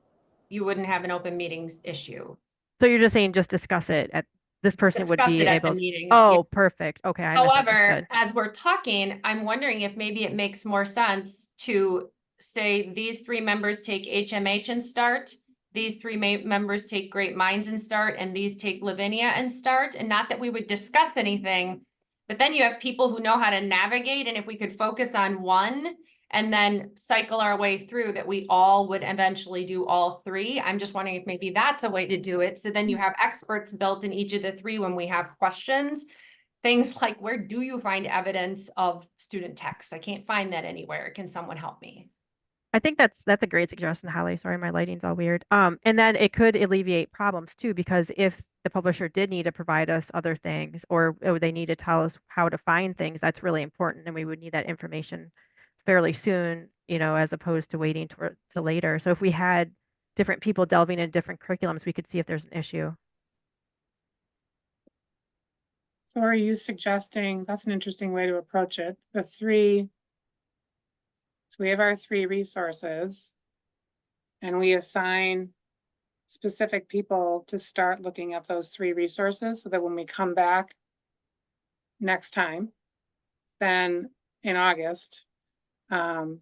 [SPEAKER 3] you wouldn't have an open meetings issue.
[SPEAKER 2] So you're just saying just discuss it at this person would
[SPEAKER 3] Discuss
[SPEAKER 2] be
[SPEAKER 3] it at the
[SPEAKER 2] able.
[SPEAKER 3] meetings,
[SPEAKER 2] Oh,
[SPEAKER 3] yeah.
[SPEAKER 2] perfect. Okay, I
[SPEAKER 3] However,
[SPEAKER 2] misunderstood.
[SPEAKER 3] as we're talking, I'm wondering if maybe it makes more sense to say these 3 members take HMH and start, these 3 members take Great Minds and start, and these take Lavinia and start, and not that we would discuss anything, but then you have people who know how to navigate, and if we could focus on one and then cycle our way through, that we all would eventually do all 3. I'm just wondering if maybe that's a way to do it. So then you have experts built in each of the 3 when we have questions. Things like, where do you find evidence of student text? I can't find that anywhere. Can someone help me?
[SPEAKER 2] I think that's a great suggestion, Holly. Sorry, my lighting's all weird. And then it could alleviate problems too, because if the publisher did need to provide us other things or they need to tell us how to find things, that's really important. And we would need that information fairly soon, you know, as opposed to waiting to later. So if we had different people delving in different curriculums, we could see if there's an issue.
[SPEAKER 1] So are you suggesting, that's an interesting way to approach it, so we have our 3 resources and we assign specific people to start looking at those 3 resources so that when we come back next time, then in August,
[SPEAKER 3] then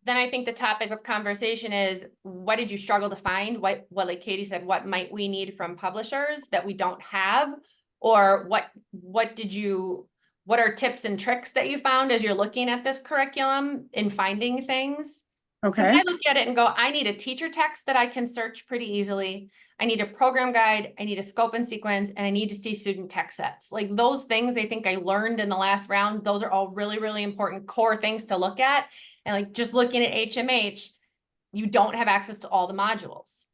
[SPEAKER 3] I think the topic of conversation is, what did you struggle to find? What, like Katie said, what might we need from publishers that we don't have? Or what are tips and tricks that you found as you're looking at this curriculum in finding things? Because
[SPEAKER 1] okay,
[SPEAKER 3] I look at it and go, I need a teacher text that I can search pretty easily. I need a program guide, I need a scope and sequence, and I need to see student text sets. Like those things I think I learned in the last round, those are all really, really important core things to look at. And like just looking at HMH, you don't have access to all the modules.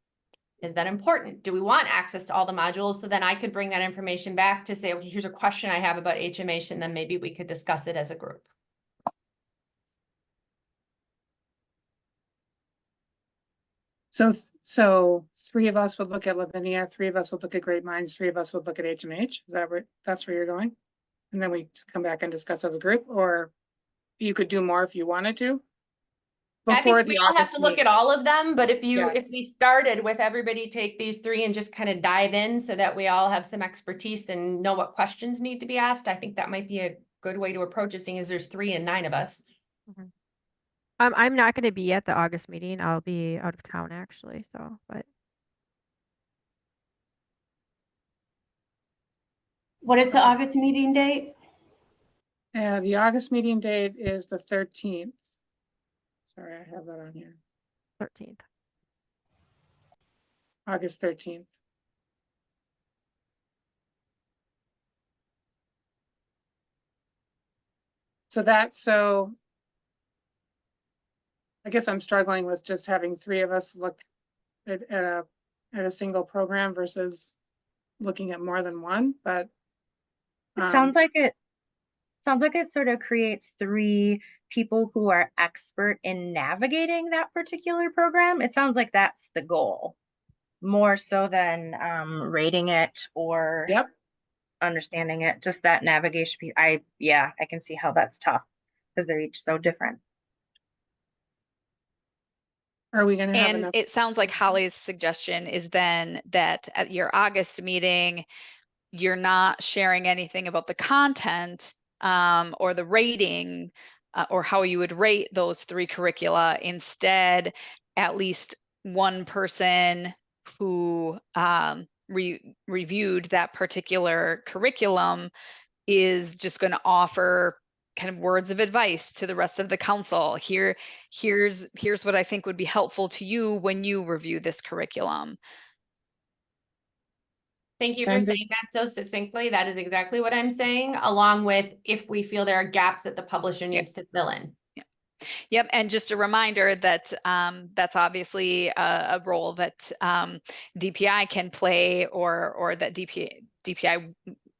[SPEAKER 3] Is that important? Do we want access to all the modules? So then I could bring that information back to say, okay, here's a question I have about HMH, and then maybe we could discuss it as a group.
[SPEAKER 1] So 3 of us would look at Lavinia, 3 of us would look at Great Minds, 3 of us would look at HMH. Is that where, that's where you're going? And then we come back and discuss as a group, or you could do more if you wanted to?
[SPEAKER 3] I
[SPEAKER 1] Before
[SPEAKER 3] think we
[SPEAKER 1] the
[SPEAKER 3] all have
[SPEAKER 1] August
[SPEAKER 3] to look at
[SPEAKER 1] meeting.
[SPEAKER 3] all of them, but if
[SPEAKER 1] Yes.
[SPEAKER 3] we started with everybody take these 3 and just kind of dive in so that we all have some expertise and know what questions need to be asked, I think that might be a good way to approach it, seeing as there's 3 and 9 of us.
[SPEAKER 2] I'm not going to be at the August meeting. I'll be out of town actually. So, but
[SPEAKER 6] What is the August meeting date?
[SPEAKER 1] The August meeting date is the 13th. Sorry, I have that on here.
[SPEAKER 2] 13th.
[SPEAKER 1] August 13th. So I guess I'm struggling with just having 3 of us look at a single program versus looking at more than one, but
[SPEAKER 5] It sounds like it sort of creates 3 people who are expert in navigating that particular program. It sounds like that's the goal, more so than rating it or
[SPEAKER 1] yep.
[SPEAKER 5] understanding it. Just that navigation piece. I can see how that's tough because they're each so different.
[SPEAKER 1] Are we gonna have
[SPEAKER 8] And
[SPEAKER 1] enough?
[SPEAKER 8] it sounds like Holly's suggestion is then that at your August meeting, you're not sharing anything about the content or the rating or how you would rate those 3 curricula. Instead, at least one person who reviewed that particular curriculum is just going to offer kind of words of advice to the rest of the council. Here's what I think would be helpful to you when you review this curriculum.
[SPEAKER 3] Thank you for
[SPEAKER 1] And
[SPEAKER 3] saying that so succinctly. That is exactly what I'm saying, along with if we feel there are gaps that the publisher needs to fill in.
[SPEAKER 8] Yep, and just a reminder that that's obviously a role that DPI can play, or that DPI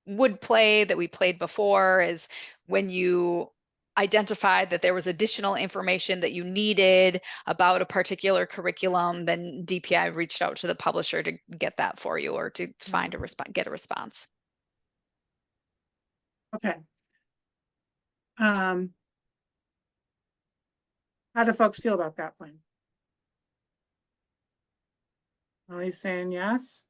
[SPEAKER 8] would play, that we played before, is when you identified that there was additional information that you needed about a particular curriculum, then DPI reached out to the publisher to get that for you, or to find a response, get a response.
[SPEAKER 1] Okay. How do folks feel about that plan? Molly's saying yes.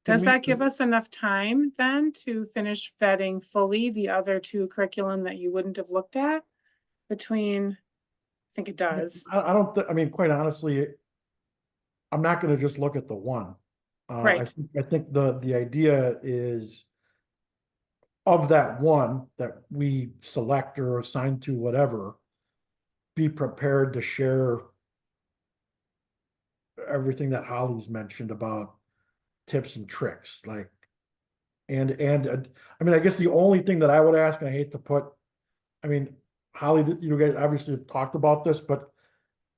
[SPEAKER 1] Does that give us enough time then to finish vetting fully the other 2 curriculum that you wouldn't have looked at between? I think it does.
[SPEAKER 9] I don't, I mean, quite honestly, I'm not gonna just look at the one.
[SPEAKER 1] Right.
[SPEAKER 9] I think the idea is of that one that we select or assign to whatever, be prepared to share everything that Holly's mentioned about tips and tricks, like, and I mean, I guess the only thing that I would ask, and I hate to put, I mean, Holly, you guys obviously have talked about this, but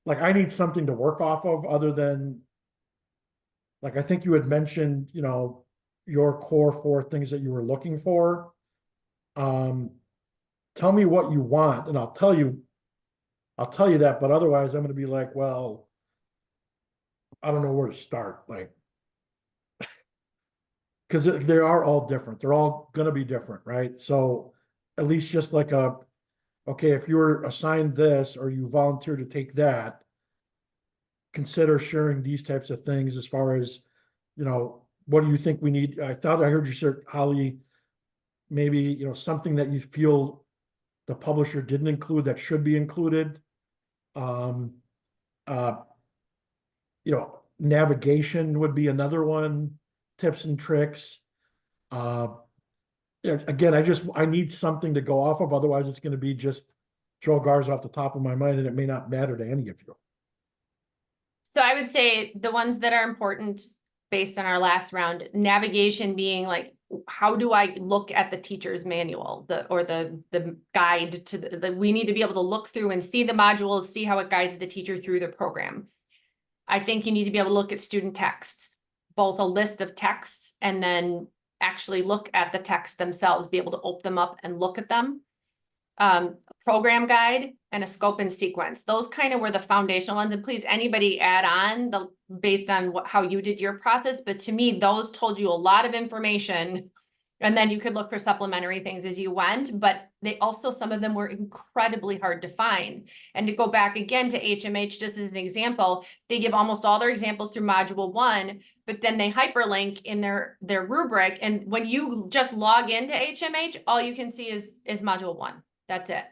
[SPEAKER 9] like, I need something to work off of other than, like, I think you had mentioned, you know, your core 4 things that you were looking for. Tell me what you want, and I'll tell you that, but otherwise I'm gonna be like, well, I don't know where to start, like, because they are all different. They're all gonna be different, right? So at least just like okay, if you were assigned this or you volunteer to take that, consider sharing these types of things as far as, you know, what do you think we need? I thought I heard you say, Holly, maybe, you know, something that you feel the publisher didn't include that should be included. Um, you know, navigation would be another one, tips and tricks. Yeah, again, I need something to go off of, otherwise it's gonna be just Joe Garza off the top of my mind, and it may not matter to any of you.
[SPEAKER 3] So I would say the ones that are important based on our last round, navigation being like, how do I look at the teacher's manual, the guide to the we need to be able to look through and see the modules, see how it guides the teacher through the program. I think you need to be able to look at student texts, both a list of texts and then actually look at the texts themselves, be able to open them up and look at them. Program guide and a scope and sequence. Those kind of were the foundational ones. And please, anybody add on based on how you did your process. But to me, those told you a lot of information. And then you could look for supplementary things as you went, but they also, some of them were incredibly hard to find. And to go back again to HMH, just as an example, they give almost all their examples through module 1, but then they hyperlink in their rubric. And when you just log into HMH, all you can see is module 1. That's it.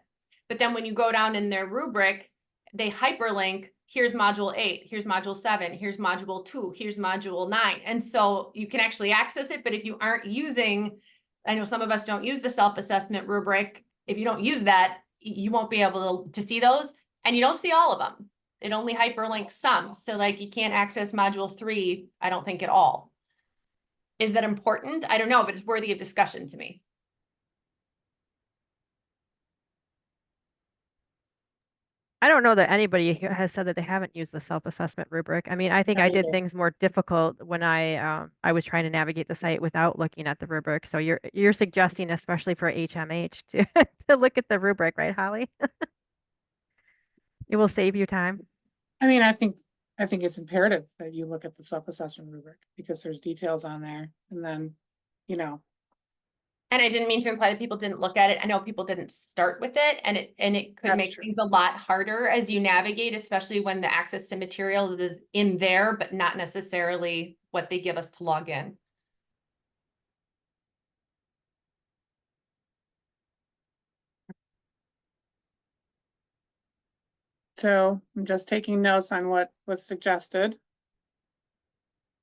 [SPEAKER 3] But then when you go down in their rubric, they hyperlink, here's module 8, here's module 7, here's module 2, here's module 9. And so you can actually access it, but if you aren't using, I know some of us don't use the self-assessment rubric. If you don't use that, you won't be able to see those, and you don't see all of them. It only hyperlinks some. So like you can't access module 3, I don't think at all. Is that important? I don't know, but it's worthy of discussion to me.
[SPEAKER 2] I don't know that anybody has said that they haven't used the self-assessment rubric. I mean, I think I did things more difficult when I was trying to navigate the site without looking at the rubric. So you're suggesting, especially for HMH, to to look at the rubric, right, Holly? It will save you time.
[SPEAKER 1] I mean, I think it's imperative that you look at the self-assessment rubric because there's details on there, and then, you know,
[SPEAKER 3] And I didn't mean to imply that people didn't look at it. I know people didn't start with it, and it could
[SPEAKER 1] That's
[SPEAKER 3] make
[SPEAKER 1] true.
[SPEAKER 3] things a lot harder as you navigate, especially when the access to materials is in there, but not necessarily what they give us to log in.
[SPEAKER 1] So I'm just taking notes on what was suggested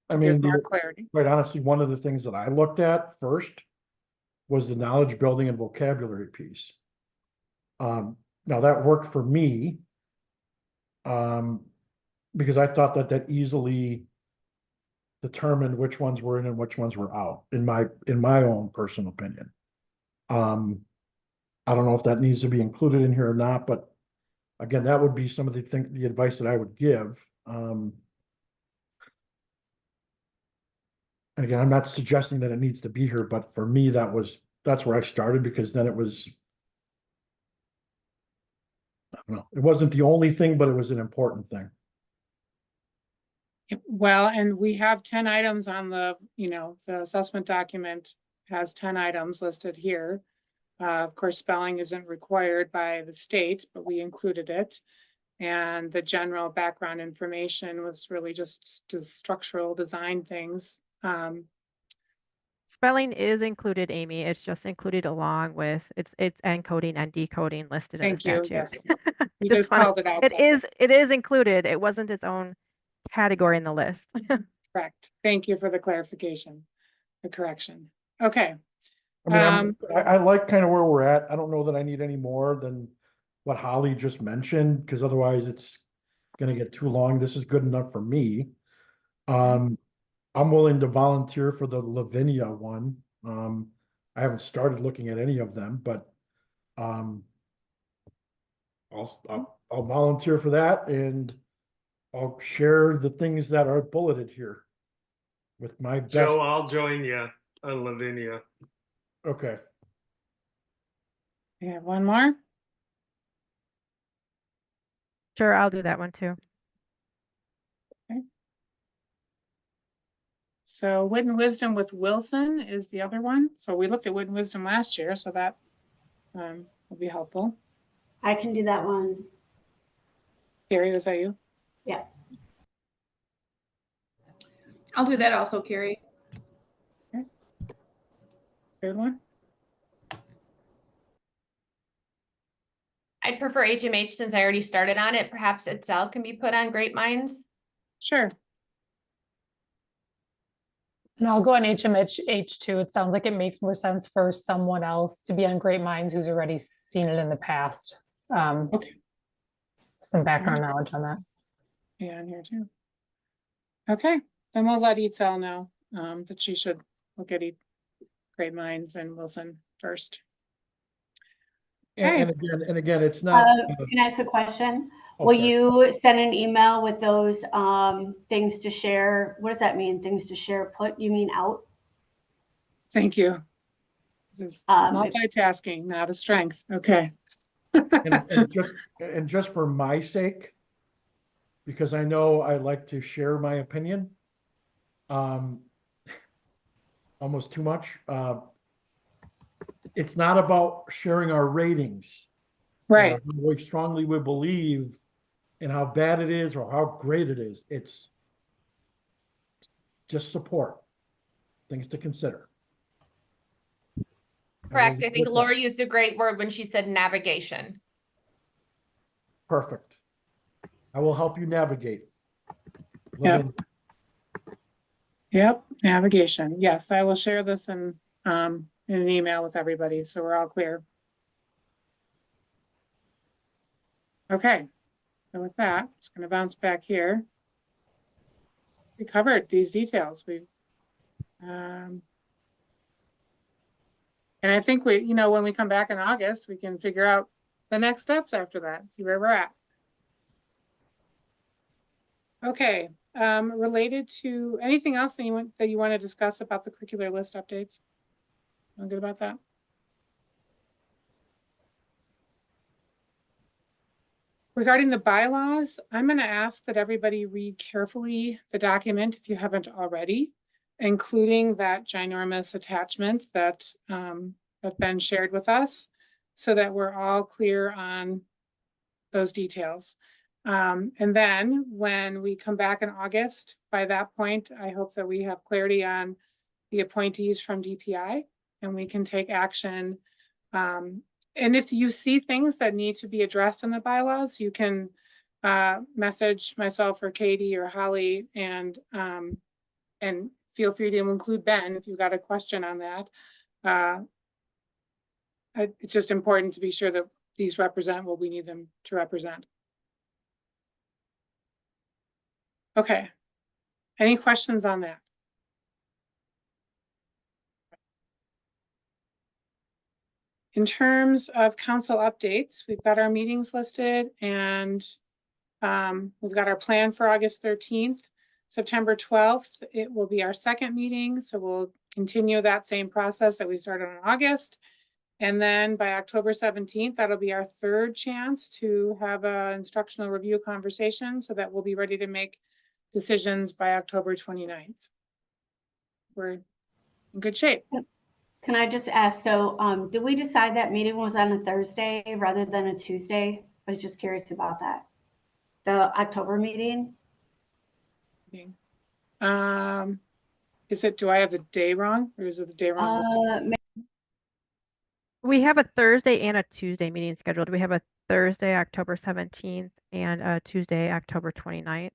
[SPEAKER 9] I
[SPEAKER 1] to
[SPEAKER 9] mean,
[SPEAKER 1] give more clarity.
[SPEAKER 9] quite honestly, one of the things that I looked at first was the knowledge building and vocabulary piece. Now that worked for me. Because I thought that that easily determined which ones were in and which ones were out, in my own personal opinion. I don't know if that needs to be included in here or not, but again, that would be some of the advice that I would give. And again, I'm not suggesting that it needs to be here, but for me, that's where I started, because then it was, I don't know, it wasn't the only thing, but it was an important thing.
[SPEAKER 1] Well, and we have 10 items on the assessment document has 10 items listed here. Of course, spelling isn't required by the state, but we included it. And the general background information was really just structural design things.
[SPEAKER 2] Spelling is included, Amy. It's just included along with it's encoding and decoding listed in the
[SPEAKER 1] Thank you.
[SPEAKER 2] statute.
[SPEAKER 1] Yes.
[SPEAKER 2] I
[SPEAKER 1] You
[SPEAKER 2] just
[SPEAKER 1] just
[SPEAKER 2] wanna-
[SPEAKER 1] called it out.
[SPEAKER 2] it is included. It wasn't its own category in the list.
[SPEAKER 1] Correct. Thank you for the clarification, the correction. Okay.
[SPEAKER 9] I mean, I like kind of where we're at. I don't know that I need any more than what Holly just mentioned, because otherwise it's gonna get too long. This is good enough for me. I'm willing to volunteer for the Lavinia one. I haven't started looking at any of them, but I'll volunteer for that, and I'll share the things that are bulleted here with my best.
[SPEAKER 4] Joe, I'll join you on Lavinia.
[SPEAKER 9] Okay.
[SPEAKER 1] We have one more.
[SPEAKER 2] Sure, I'll do that one too.
[SPEAKER 1] So Wit and Wisdom with Wilson is the other one. So we looked at Wit and Wisdom last year, so that will be helpful.
[SPEAKER 6] I can do that one.
[SPEAKER 1] Carrie, was that you?
[SPEAKER 6] Yeah.
[SPEAKER 10] I'll do that also, Carrie.
[SPEAKER 1] Third one?
[SPEAKER 3] I'd prefer HMH since I already started on it. Perhaps Excel can be put on Great Minds.
[SPEAKER 1] Sure.
[SPEAKER 11] And I'll go on HMH too. It sounds like it makes more sense for someone else to be on Great Minds who's already seen it in the past.
[SPEAKER 1] Okay.
[SPEAKER 11] Some background knowledge on that.
[SPEAKER 1] Yeah, in here too. Okay, then we'll let Etzel know that she should look at Great Minds and Wilson first.
[SPEAKER 9] And again, it's not.
[SPEAKER 6] Can I ask a question?
[SPEAKER 9] Oh,
[SPEAKER 6] Will
[SPEAKER 9] sorry.
[SPEAKER 6] you send an email with those things to share? What does that mean? Things to share? You mean out?
[SPEAKER 1] Thank you. This is
[SPEAKER 6] Um,
[SPEAKER 1] multitasking, not a strength. Okay.
[SPEAKER 9] and just for my sake, because I know I like to share my opinion, almost too much. It's not about sharing our ratings.
[SPEAKER 1] Right.
[SPEAKER 9] We strongly would believe in how bad it is or how great it is. It's just support, things to consider.
[SPEAKER 3] Correct. I think Laura used a great word when she said navigation.
[SPEAKER 9] Perfect. I will help you navigate.
[SPEAKER 1] Yep. Yep, navigation. Yes, I will share this in an email with everybody, so we're all clear. Okay, so with that, just going to bounce back here. We covered these details. And I think when we come back in August, we can figure out the next steps after that and see where we're at. Okay, related to anything else that you want to discuss about the curricular list updates? I'm good about that. Regarding the bylaws, I'm going to ask that everybody read carefully the document if you haven't already. including that ginormous attachment that that Ben shared with us, so that we're all clear on those details. And then when we come back in August, by that point, I hope that we have clarity on the appointees from DPI and we can take action. And if you see things that need to be addressed in the bylaws, you can message myself or Katie or Holly, and feel free to include Ben if you've got a question on that. It's just important to be sure that these represent what we need them to represent. Okay. Any questions on that? In terms of council updates, we've got our meetings listed, and we've got our plan for August 13th. September 12th, it will be our second meeting, so we'll continue that same process that we started in August. And then by October 17th, that'll be our third chance to have an instructional review conversation, so that we'll be ready to make decisions by October 29th. We're in good shape.
[SPEAKER 6] Can I just ask, so did we decide that meeting was on a Thursday rather than a Tuesday? I was just curious about that. The October meeting?
[SPEAKER 1] Is it, do I have the day wrong, or is it the day wrong?
[SPEAKER 2] We have a Thursday and a Tuesday meeting scheduled. We have a Thursday, October 17th, and a Tuesday, October 29th.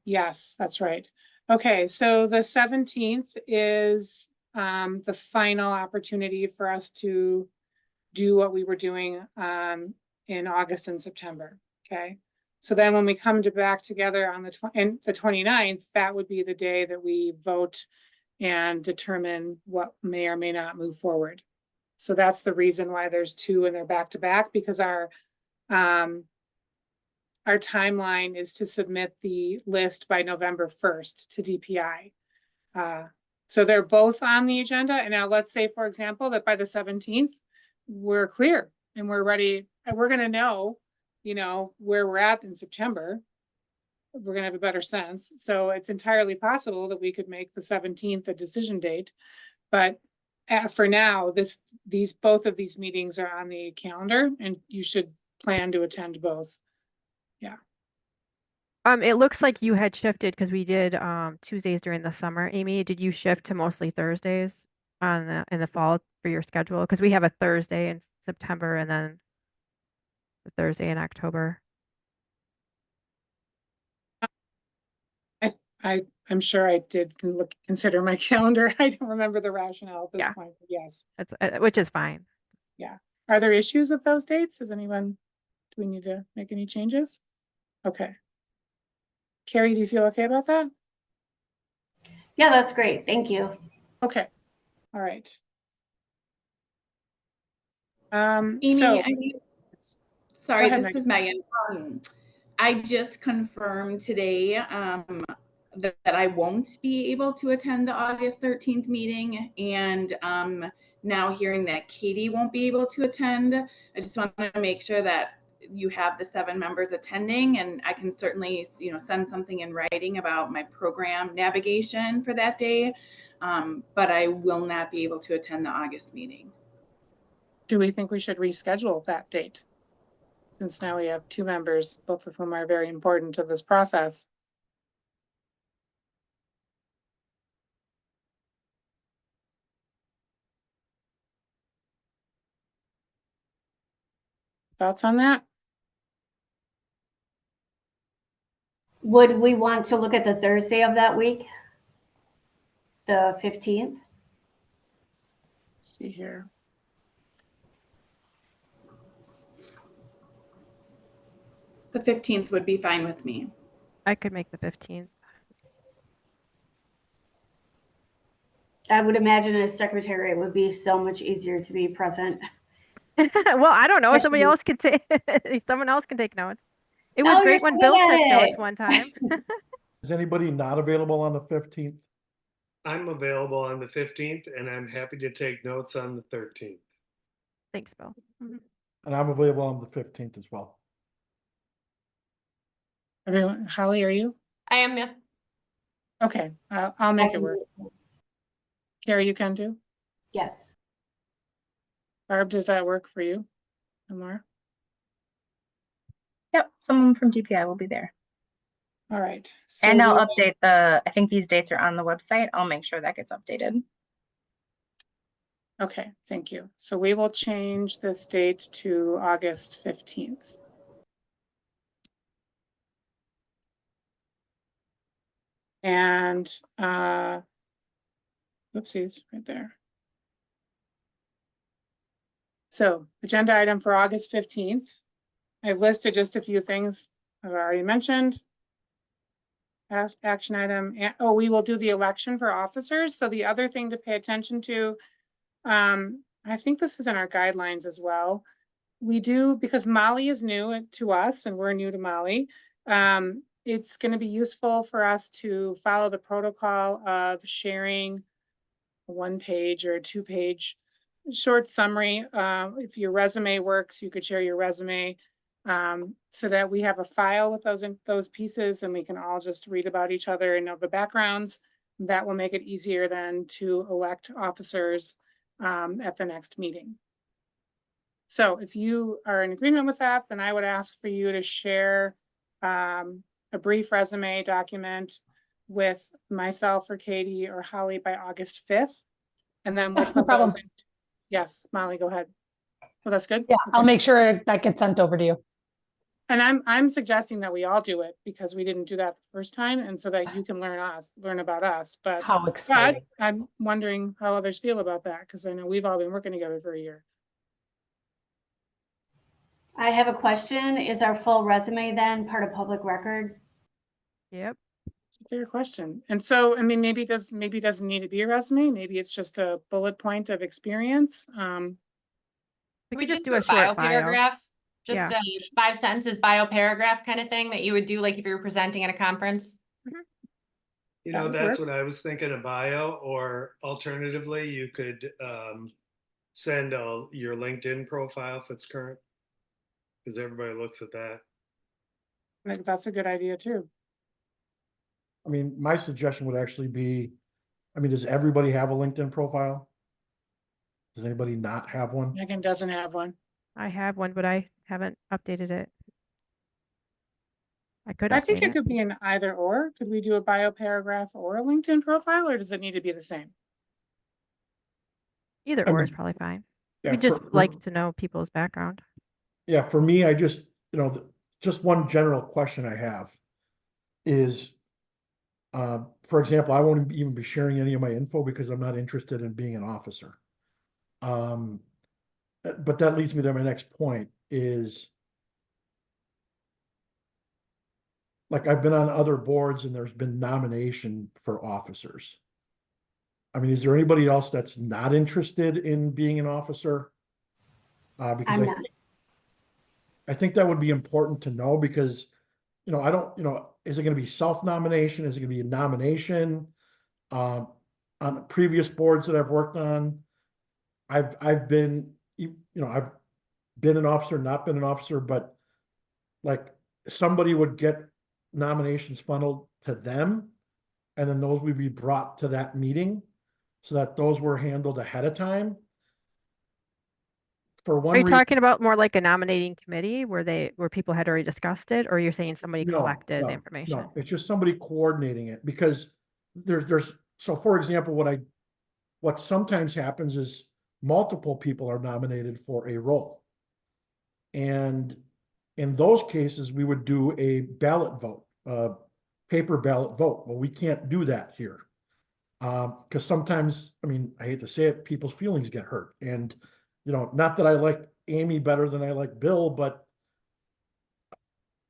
[SPEAKER 1] Yes, that's right. Okay, so the 17th is the final opportunity for us to do what we were doing in August and September. Okay, so then when we come back together on the 29th, that would be the day that we vote and determine what may or may not move forward. So that's the reason why there's two and they're back to back, because our timeline is to submit the list by November 1st to DPI. So they're both on the agenda. And now let's say, for example, that by the 17th, we're clear and we're ready, and we're going to know, you know, where we're at in September. We're going to have a better sense. So it's entirely possible that we could make the 17th a decision date. But for now, both of these meetings are on the calendar, and you should plan to attend both. Yeah.
[SPEAKER 2] It looks like you had shifted, because we did Tuesdays during the summer. Amy, did you shift to mostly Thursdays in the fall for your schedule? Because we have a Thursday in September and then the Thursday in October.
[SPEAKER 1] I'm sure I did consider my calendar. I don't remember the rationale at this point. But yes,
[SPEAKER 2] that's which is fine.
[SPEAKER 1] Yeah. Are there issues with those dates? Do we need to make any changes? Okay. Carrie, do you feel okay about that?
[SPEAKER 6] Yeah, that's great. Thank you.
[SPEAKER 1] Okay. All right.
[SPEAKER 10] Amy, sorry,
[SPEAKER 1] ahead,
[SPEAKER 10] this
[SPEAKER 1] Megan.
[SPEAKER 10] is Megan. I just confirmed today that I won't be able to attend the August 13th meeting, and now hearing that Katie won't be able to attend. I just want to make sure that you have the 7 members attending, and I can certainly, send something in writing about my program navigation for that day, but I will not be able to attend the August meeting.
[SPEAKER 1] Do we think we should reschedule that date? Since now we have 2 members, both of whom are very important to this process. Thoughts on that?
[SPEAKER 6] Would we want to look at the Thursday of that week? The 15th?
[SPEAKER 1] Let's see here.
[SPEAKER 10] The 15th would be fine with me.
[SPEAKER 2] I could make the 15th.
[SPEAKER 6] I would imagine as secretary, it would be so much easier to be present.
[SPEAKER 2] Well, I don't know. Somebody else can take. Someone else can take notes. It was great when Bill took notes one time.
[SPEAKER 9] Is anybody not available on the 15th?
[SPEAKER 4] I'm available on the 15th, and I'm happy to take notes on the 13th.
[SPEAKER 2] Thanks, Bill. Mm-hmm.
[SPEAKER 9] And I'm available on the 15th as well.
[SPEAKER 1] Everyone, Holly, are you?
[SPEAKER 3] I am, yeah.
[SPEAKER 1] Okay, I'll make it work. Carrie, you can do?
[SPEAKER 6] Yes.
[SPEAKER 1] Barb, does that work for you? And Laura?
[SPEAKER 5] Yep, someone from DPI will be there.
[SPEAKER 1] All right. So
[SPEAKER 5] And I'll
[SPEAKER 1] we-
[SPEAKER 5] update I think these dates are on the website. I'll make sure that gets updated.
[SPEAKER 1] Okay, thank you. So we will change this date to August 15th. And, oopsies, right there. So agenda item for August 15th. I've listed just a few things I've already mentioned. Action item, oh, we will do the election for officers. So the other thing to pay attention to, I think this is in our guidelines as well. We do, because Molly is new to us and we're new to Molly. It's going to be useful for us to follow the protocol of sharing a 1-page or a 2-page short summary. If your resume works, you could share your resume so that we have a file with those pieces and we can all just read about each other and know the backgrounds. That will make it easier then to elect officers at the next meeting. So if you are in agreement with that, then I would ask for you to share a brief resume document with myself or Katie or Holly by August 5th. And then we'll
[SPEAKER 11] No
[SPEAKER 1] put
[SPEAKER 11] problem.
[SPEAKER 1] those in. Yes, Molly, go ahead. Well, that's good.
[SPEAKER 11] Yeah, I'll
[SPEAKER 1] Okay.
[SPEAKER 11] make sure that gets sent over to you.
[SPEAKER 1] And I'm suggesting that we all do it because we didn't do that the first time, and so that you can learn about us. But
[SPEAKER 11] How exciting.
[SPEAKER 1] I'm wondering how others feel about that, because I know we've all been working together for a year.
[SPEAKER 6] I have a question. Is our full resume then part of public record?
[SPEAKER 2] Yep.
[SPEAKER 1] It's a fair question. And so, I mean, maybe it doesn't need to be a resume. Maybe it's just a bullet point of experience.
[SPEAKER 2] We
[SPEAKER 3] We
[SPEAKER 2] could just
[SPEAKER 3] do
[SPEAKER 2] do a short bio.
[SPEAKER 3] paragraph,
[SPEAKER 2] Yeah.
[SPEAKER 3] just a 5 sentences bio paragraph kind of thing that you would do like if you were presenting at a conference.
[SPEAKER 4] You
[SPEAKER 1] That
[SPEAKER 4] know,
[SPEAKER 1] would
[SPEAKER 4] that's
[SPEAKER 1] work.
[SPEAKER 4] what I was thinking, a bio, or alternatively, you could send your LinkedIn profile if it's current. Because everybody looks at that.
[SPEAKER 1] I think that's a good idea too.
[SPEAKER 9] I mean, my suggestion would actually be, I mean, does everybody have a LinkedIn profile? Does anybody not have one?
[SPEAKER 1] Megan doesn't have one.
[SPEAKER 2] I have one, but I haven't updated it. I could
[SPEAKER 1] I think
[SPEAKER 2] update
[SPEAKER 1] it could be an either or. Could we do a bio paragraph or a LinkedIn profile, or does it need to be the same?
[SPEAKER 2] Either
[SPEAKER 9] I
[SPEAKER 2] or is
[SPEAKER 9] mean,
[SPEAKER 2] probably fine.
[SPEAKER 9] Yeah,
[SPEAKER 2] We just
[SPEAKER 9] for-
[SPEAKER 2] like to know people's background.
[SPEAKER 9] Yeah, for me, I just, just one general question I have is, for example, I won't even be sharing any of my info because I'm not interested in being an officer. But that leads me to my next point is, like, I've been on other boards and there's been nomination for officers. I mean, is there anybody else that's not interested in being an officer? Because
[SPEAKER 6] I'm not.
[SPEAKER 9] I think that would be important to know because, I don't, is it going to be self-nomination? Is it going to be a nomination? On the previous boards that I've worked on, I've been, I've been an officer, not been an officer, but like somebody would get nominations funneled to them, and then those would be brought to that meeting so that those were handled ahead of time. For one
[SPEAKER 2] Are you
[SPEAKER 9] reason,
[SPEAKER 2] talking about more like a nominating committee where people had already discussed it, or you're saying somebody collected the information?
[SPEAKER 9] No, it's just somebody coordinating it because so for example, what sometimes happens is multiple people are nominated for a role. And in those cases, we would do a ballot vote, paper ballot vote. Well, we can't do that here. Because sometimes, I mean, I hate to say it, people's feelings get hurt. And, not that I like Amy better than I like Bill, but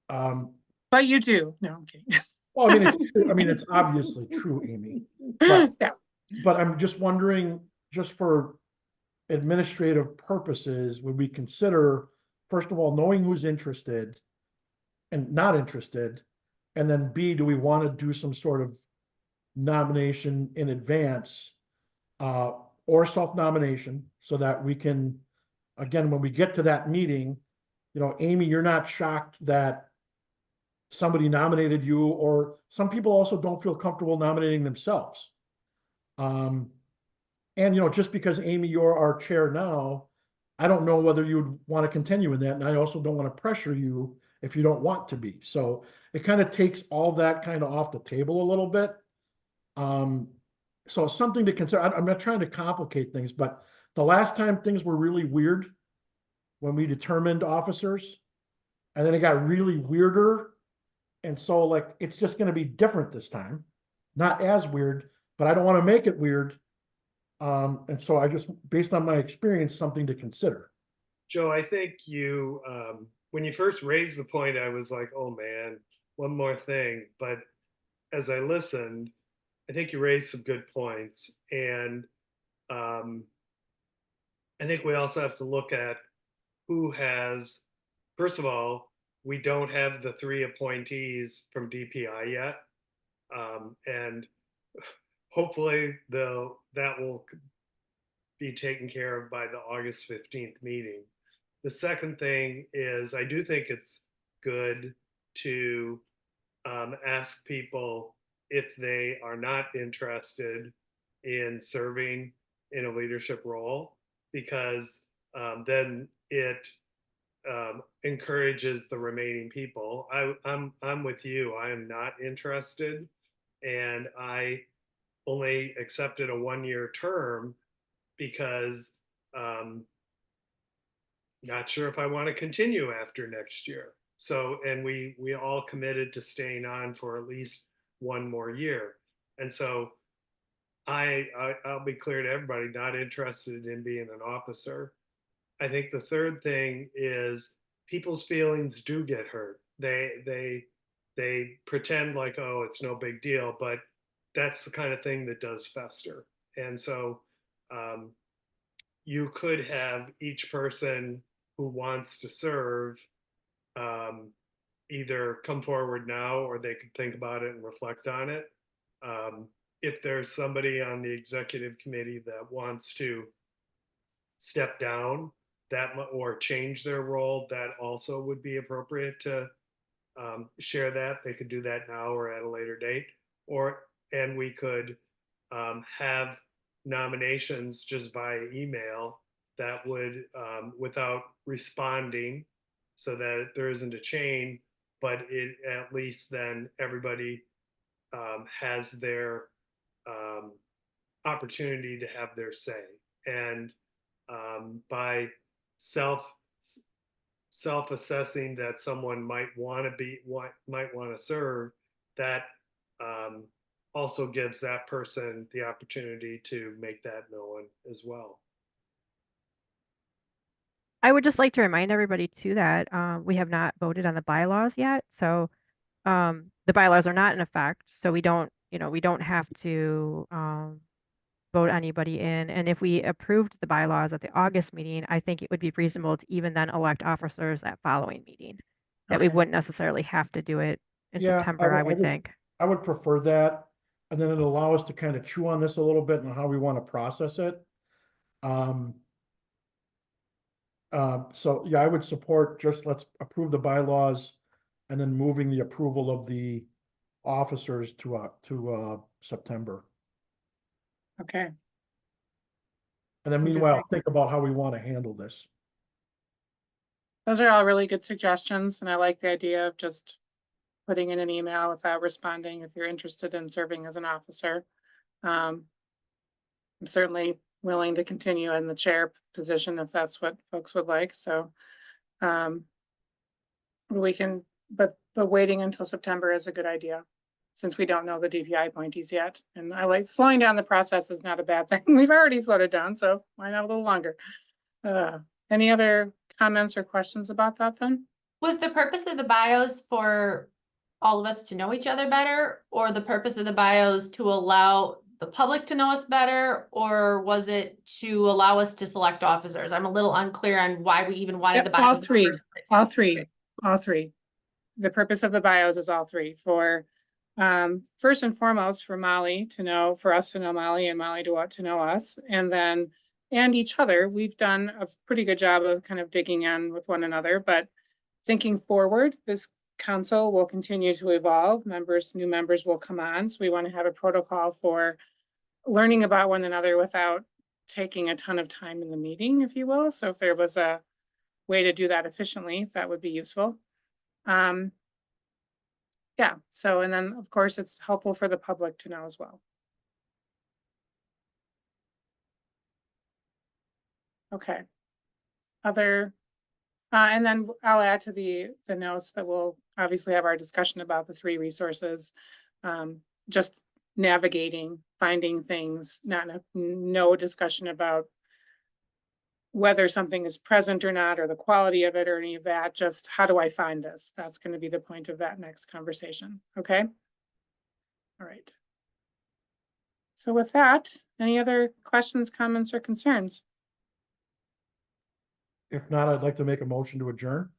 [SPEAKER 1] But you do. No, I'm kidding.
[SPEAKER 9] well, I mean, it's obviously true, Amy. But,
[SPEAKER 1] Yeah.
[SPEAKER 9] but I'm just wondering, just for administrative purposes, would we consider, first of all, knowing who's interested and not interested? And then B, do we want to do some sort of nomination in advance, or self-nomination so that we can, again, when we get to that meeting, Amy, you're not shocked that somebody nominated you, or some people also don't feel comfortable nominating themselves. And, just because Amy, you're our chair now, I don't know whether you'd want to continue in that. And I also don't want to pressure you if you don't want to be. So it kind of takes all that kind of off the table a little bit. So something to consider. I'm not trying to complicate things, but the last time things were really weird when we determined officers, and then it got really weirder. And so like, it's just going to be different this time, not as weird, but I don't want to make it weird. And so I just, based on my experience, something to consider.
[SPEAKER 4] Joe, I think when you first raised the point, I was like, oh man, one more thing. But as I listened, I think you raised some good points. And I think we also have to look at who has, first of all, we don't have the 3 appointees from DPI yet. And hopefully that will be taken care of by the August 15th meeting. The second thing is, I do think it's good to ask people if they are not interested in serving in a leadership role, because then it encourages the remaining people. I'm with you. I am not interested, and I only accepted a 1-year term because not sure if I want to continue after next year. So, and we all committed to staying on for at least 1 more year. And so I'll be clear to everybody, not interested in being an officer. I think the third thing is people's feelings do get hurt. They pretend like, oh, it's no big deal, but that's the kind of thing that does fester. And so you could have each person who wants to serve either come forward now, or they could think about it and reflect on it. If there's somebody on the executive committee that wants to step down or change their role, that also would be appropriate to share that. They could do that now or at a later date, and we could have nominations just via email that would, without responding, so that there isn't a chain, but it at least then everybody has their opportunity to have their say. And by self-assessing that someone might want to serve, that also gives that person the opportunity to make that known as well.
[SPEAKER 2] I would just like to remind everybody too that we have not voted on the bylaws yet. So the bylaws are not in effect. So we don't have to vote anybody in. And if we approved the bylaws at the August meeting, I think it would be reasonable to even then elect officers that following meeting. That we
[SPEAKER 1] Okay.
[SPEAKER 2] wouldn't necessarily have to do it in
[SPEAKER 9] Yeah,
[SPEAKER 2] September, I would think.
[SPEAKER 9] I would prefer that. And then it'll allow us to kind of chew on this a little bit and how we want to process it. So yeah, I would support just let's approve the bylaws and then moving the approval of the officers to September.
[SPEAKER 1] Okay.
[SPEAKER 9] And then
[SPEAKER 1] I'm just
[SPEAKER 9] meanwhile,
[SPEAKER 1] thinking-
[SPEAKER 9] think about how we want to handle this.
[SPEAKER 1] Those are all really good suggestions, and I like the idea of just putting in an email without responding if you're interested in serving as an officer. I'm certainly willing to continue in the chair position if that's what folks would like. So we can, but waiting until September is a good idea, since we don't know the DPI appointees yet. And I like slowing down the process is not a bad thing. We've already slowed it down, so why not a little longer? Any other comments or questions about that then?
[SPEAKER 3] Was the purpose of the bios for all of us to know each other better, or the purpose of the bios to allow the public to know us better, or was it to allow us to select officers? I'm a little unclear on why we even wanted the bios.
[SPEAKER 1] All three. The purpose of the bios is all three. For first and foremost, for Molly to know, for us to know Molly, and Molly to know us, and each other. We've done a pretty good job of kind of digging in with one another, but thinking forward, this council will continue to evolve. New members will come on. So we want to have a protocol for learning about one another without taking a ton of time in the meeting, if you will. So if there was a way to do that efficiently, that would be useful. Yeah, so, and then of course it's helpful for the public to know as well. Okay. And then I'll add to the notes that we'll obviously have our discussion about the 3 resources. Just navigating, finding things, no discussion about whether something is present or not, or the quality of it or any of that. Just how do I find this? That's going to be the point of that next conversation. Okay. All right. So with that, any other questions, comments, or concerns?
[SPEAKER 9] If not, I'd like to make a motion to adjourn.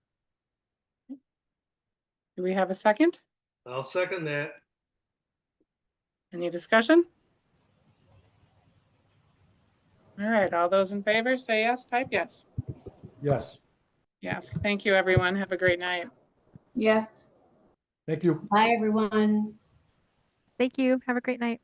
[SPEAKER 1] Do we have a second?
[SPEAKER 4] I'll second that.
[SPEAKER 1] Any discussion? All right, all those in favor say yes, type yes.
[SPEAKER 9] Yes,
[SPEAKER 1] Yes, thank you, everyone. Have a great night.
[SPEAKER 10] Yes.
[SPEAKER 9] thank you.
[SPEAKER 6] Bye, everyone.
[SPEAKER 2] Thank you. Have a great night.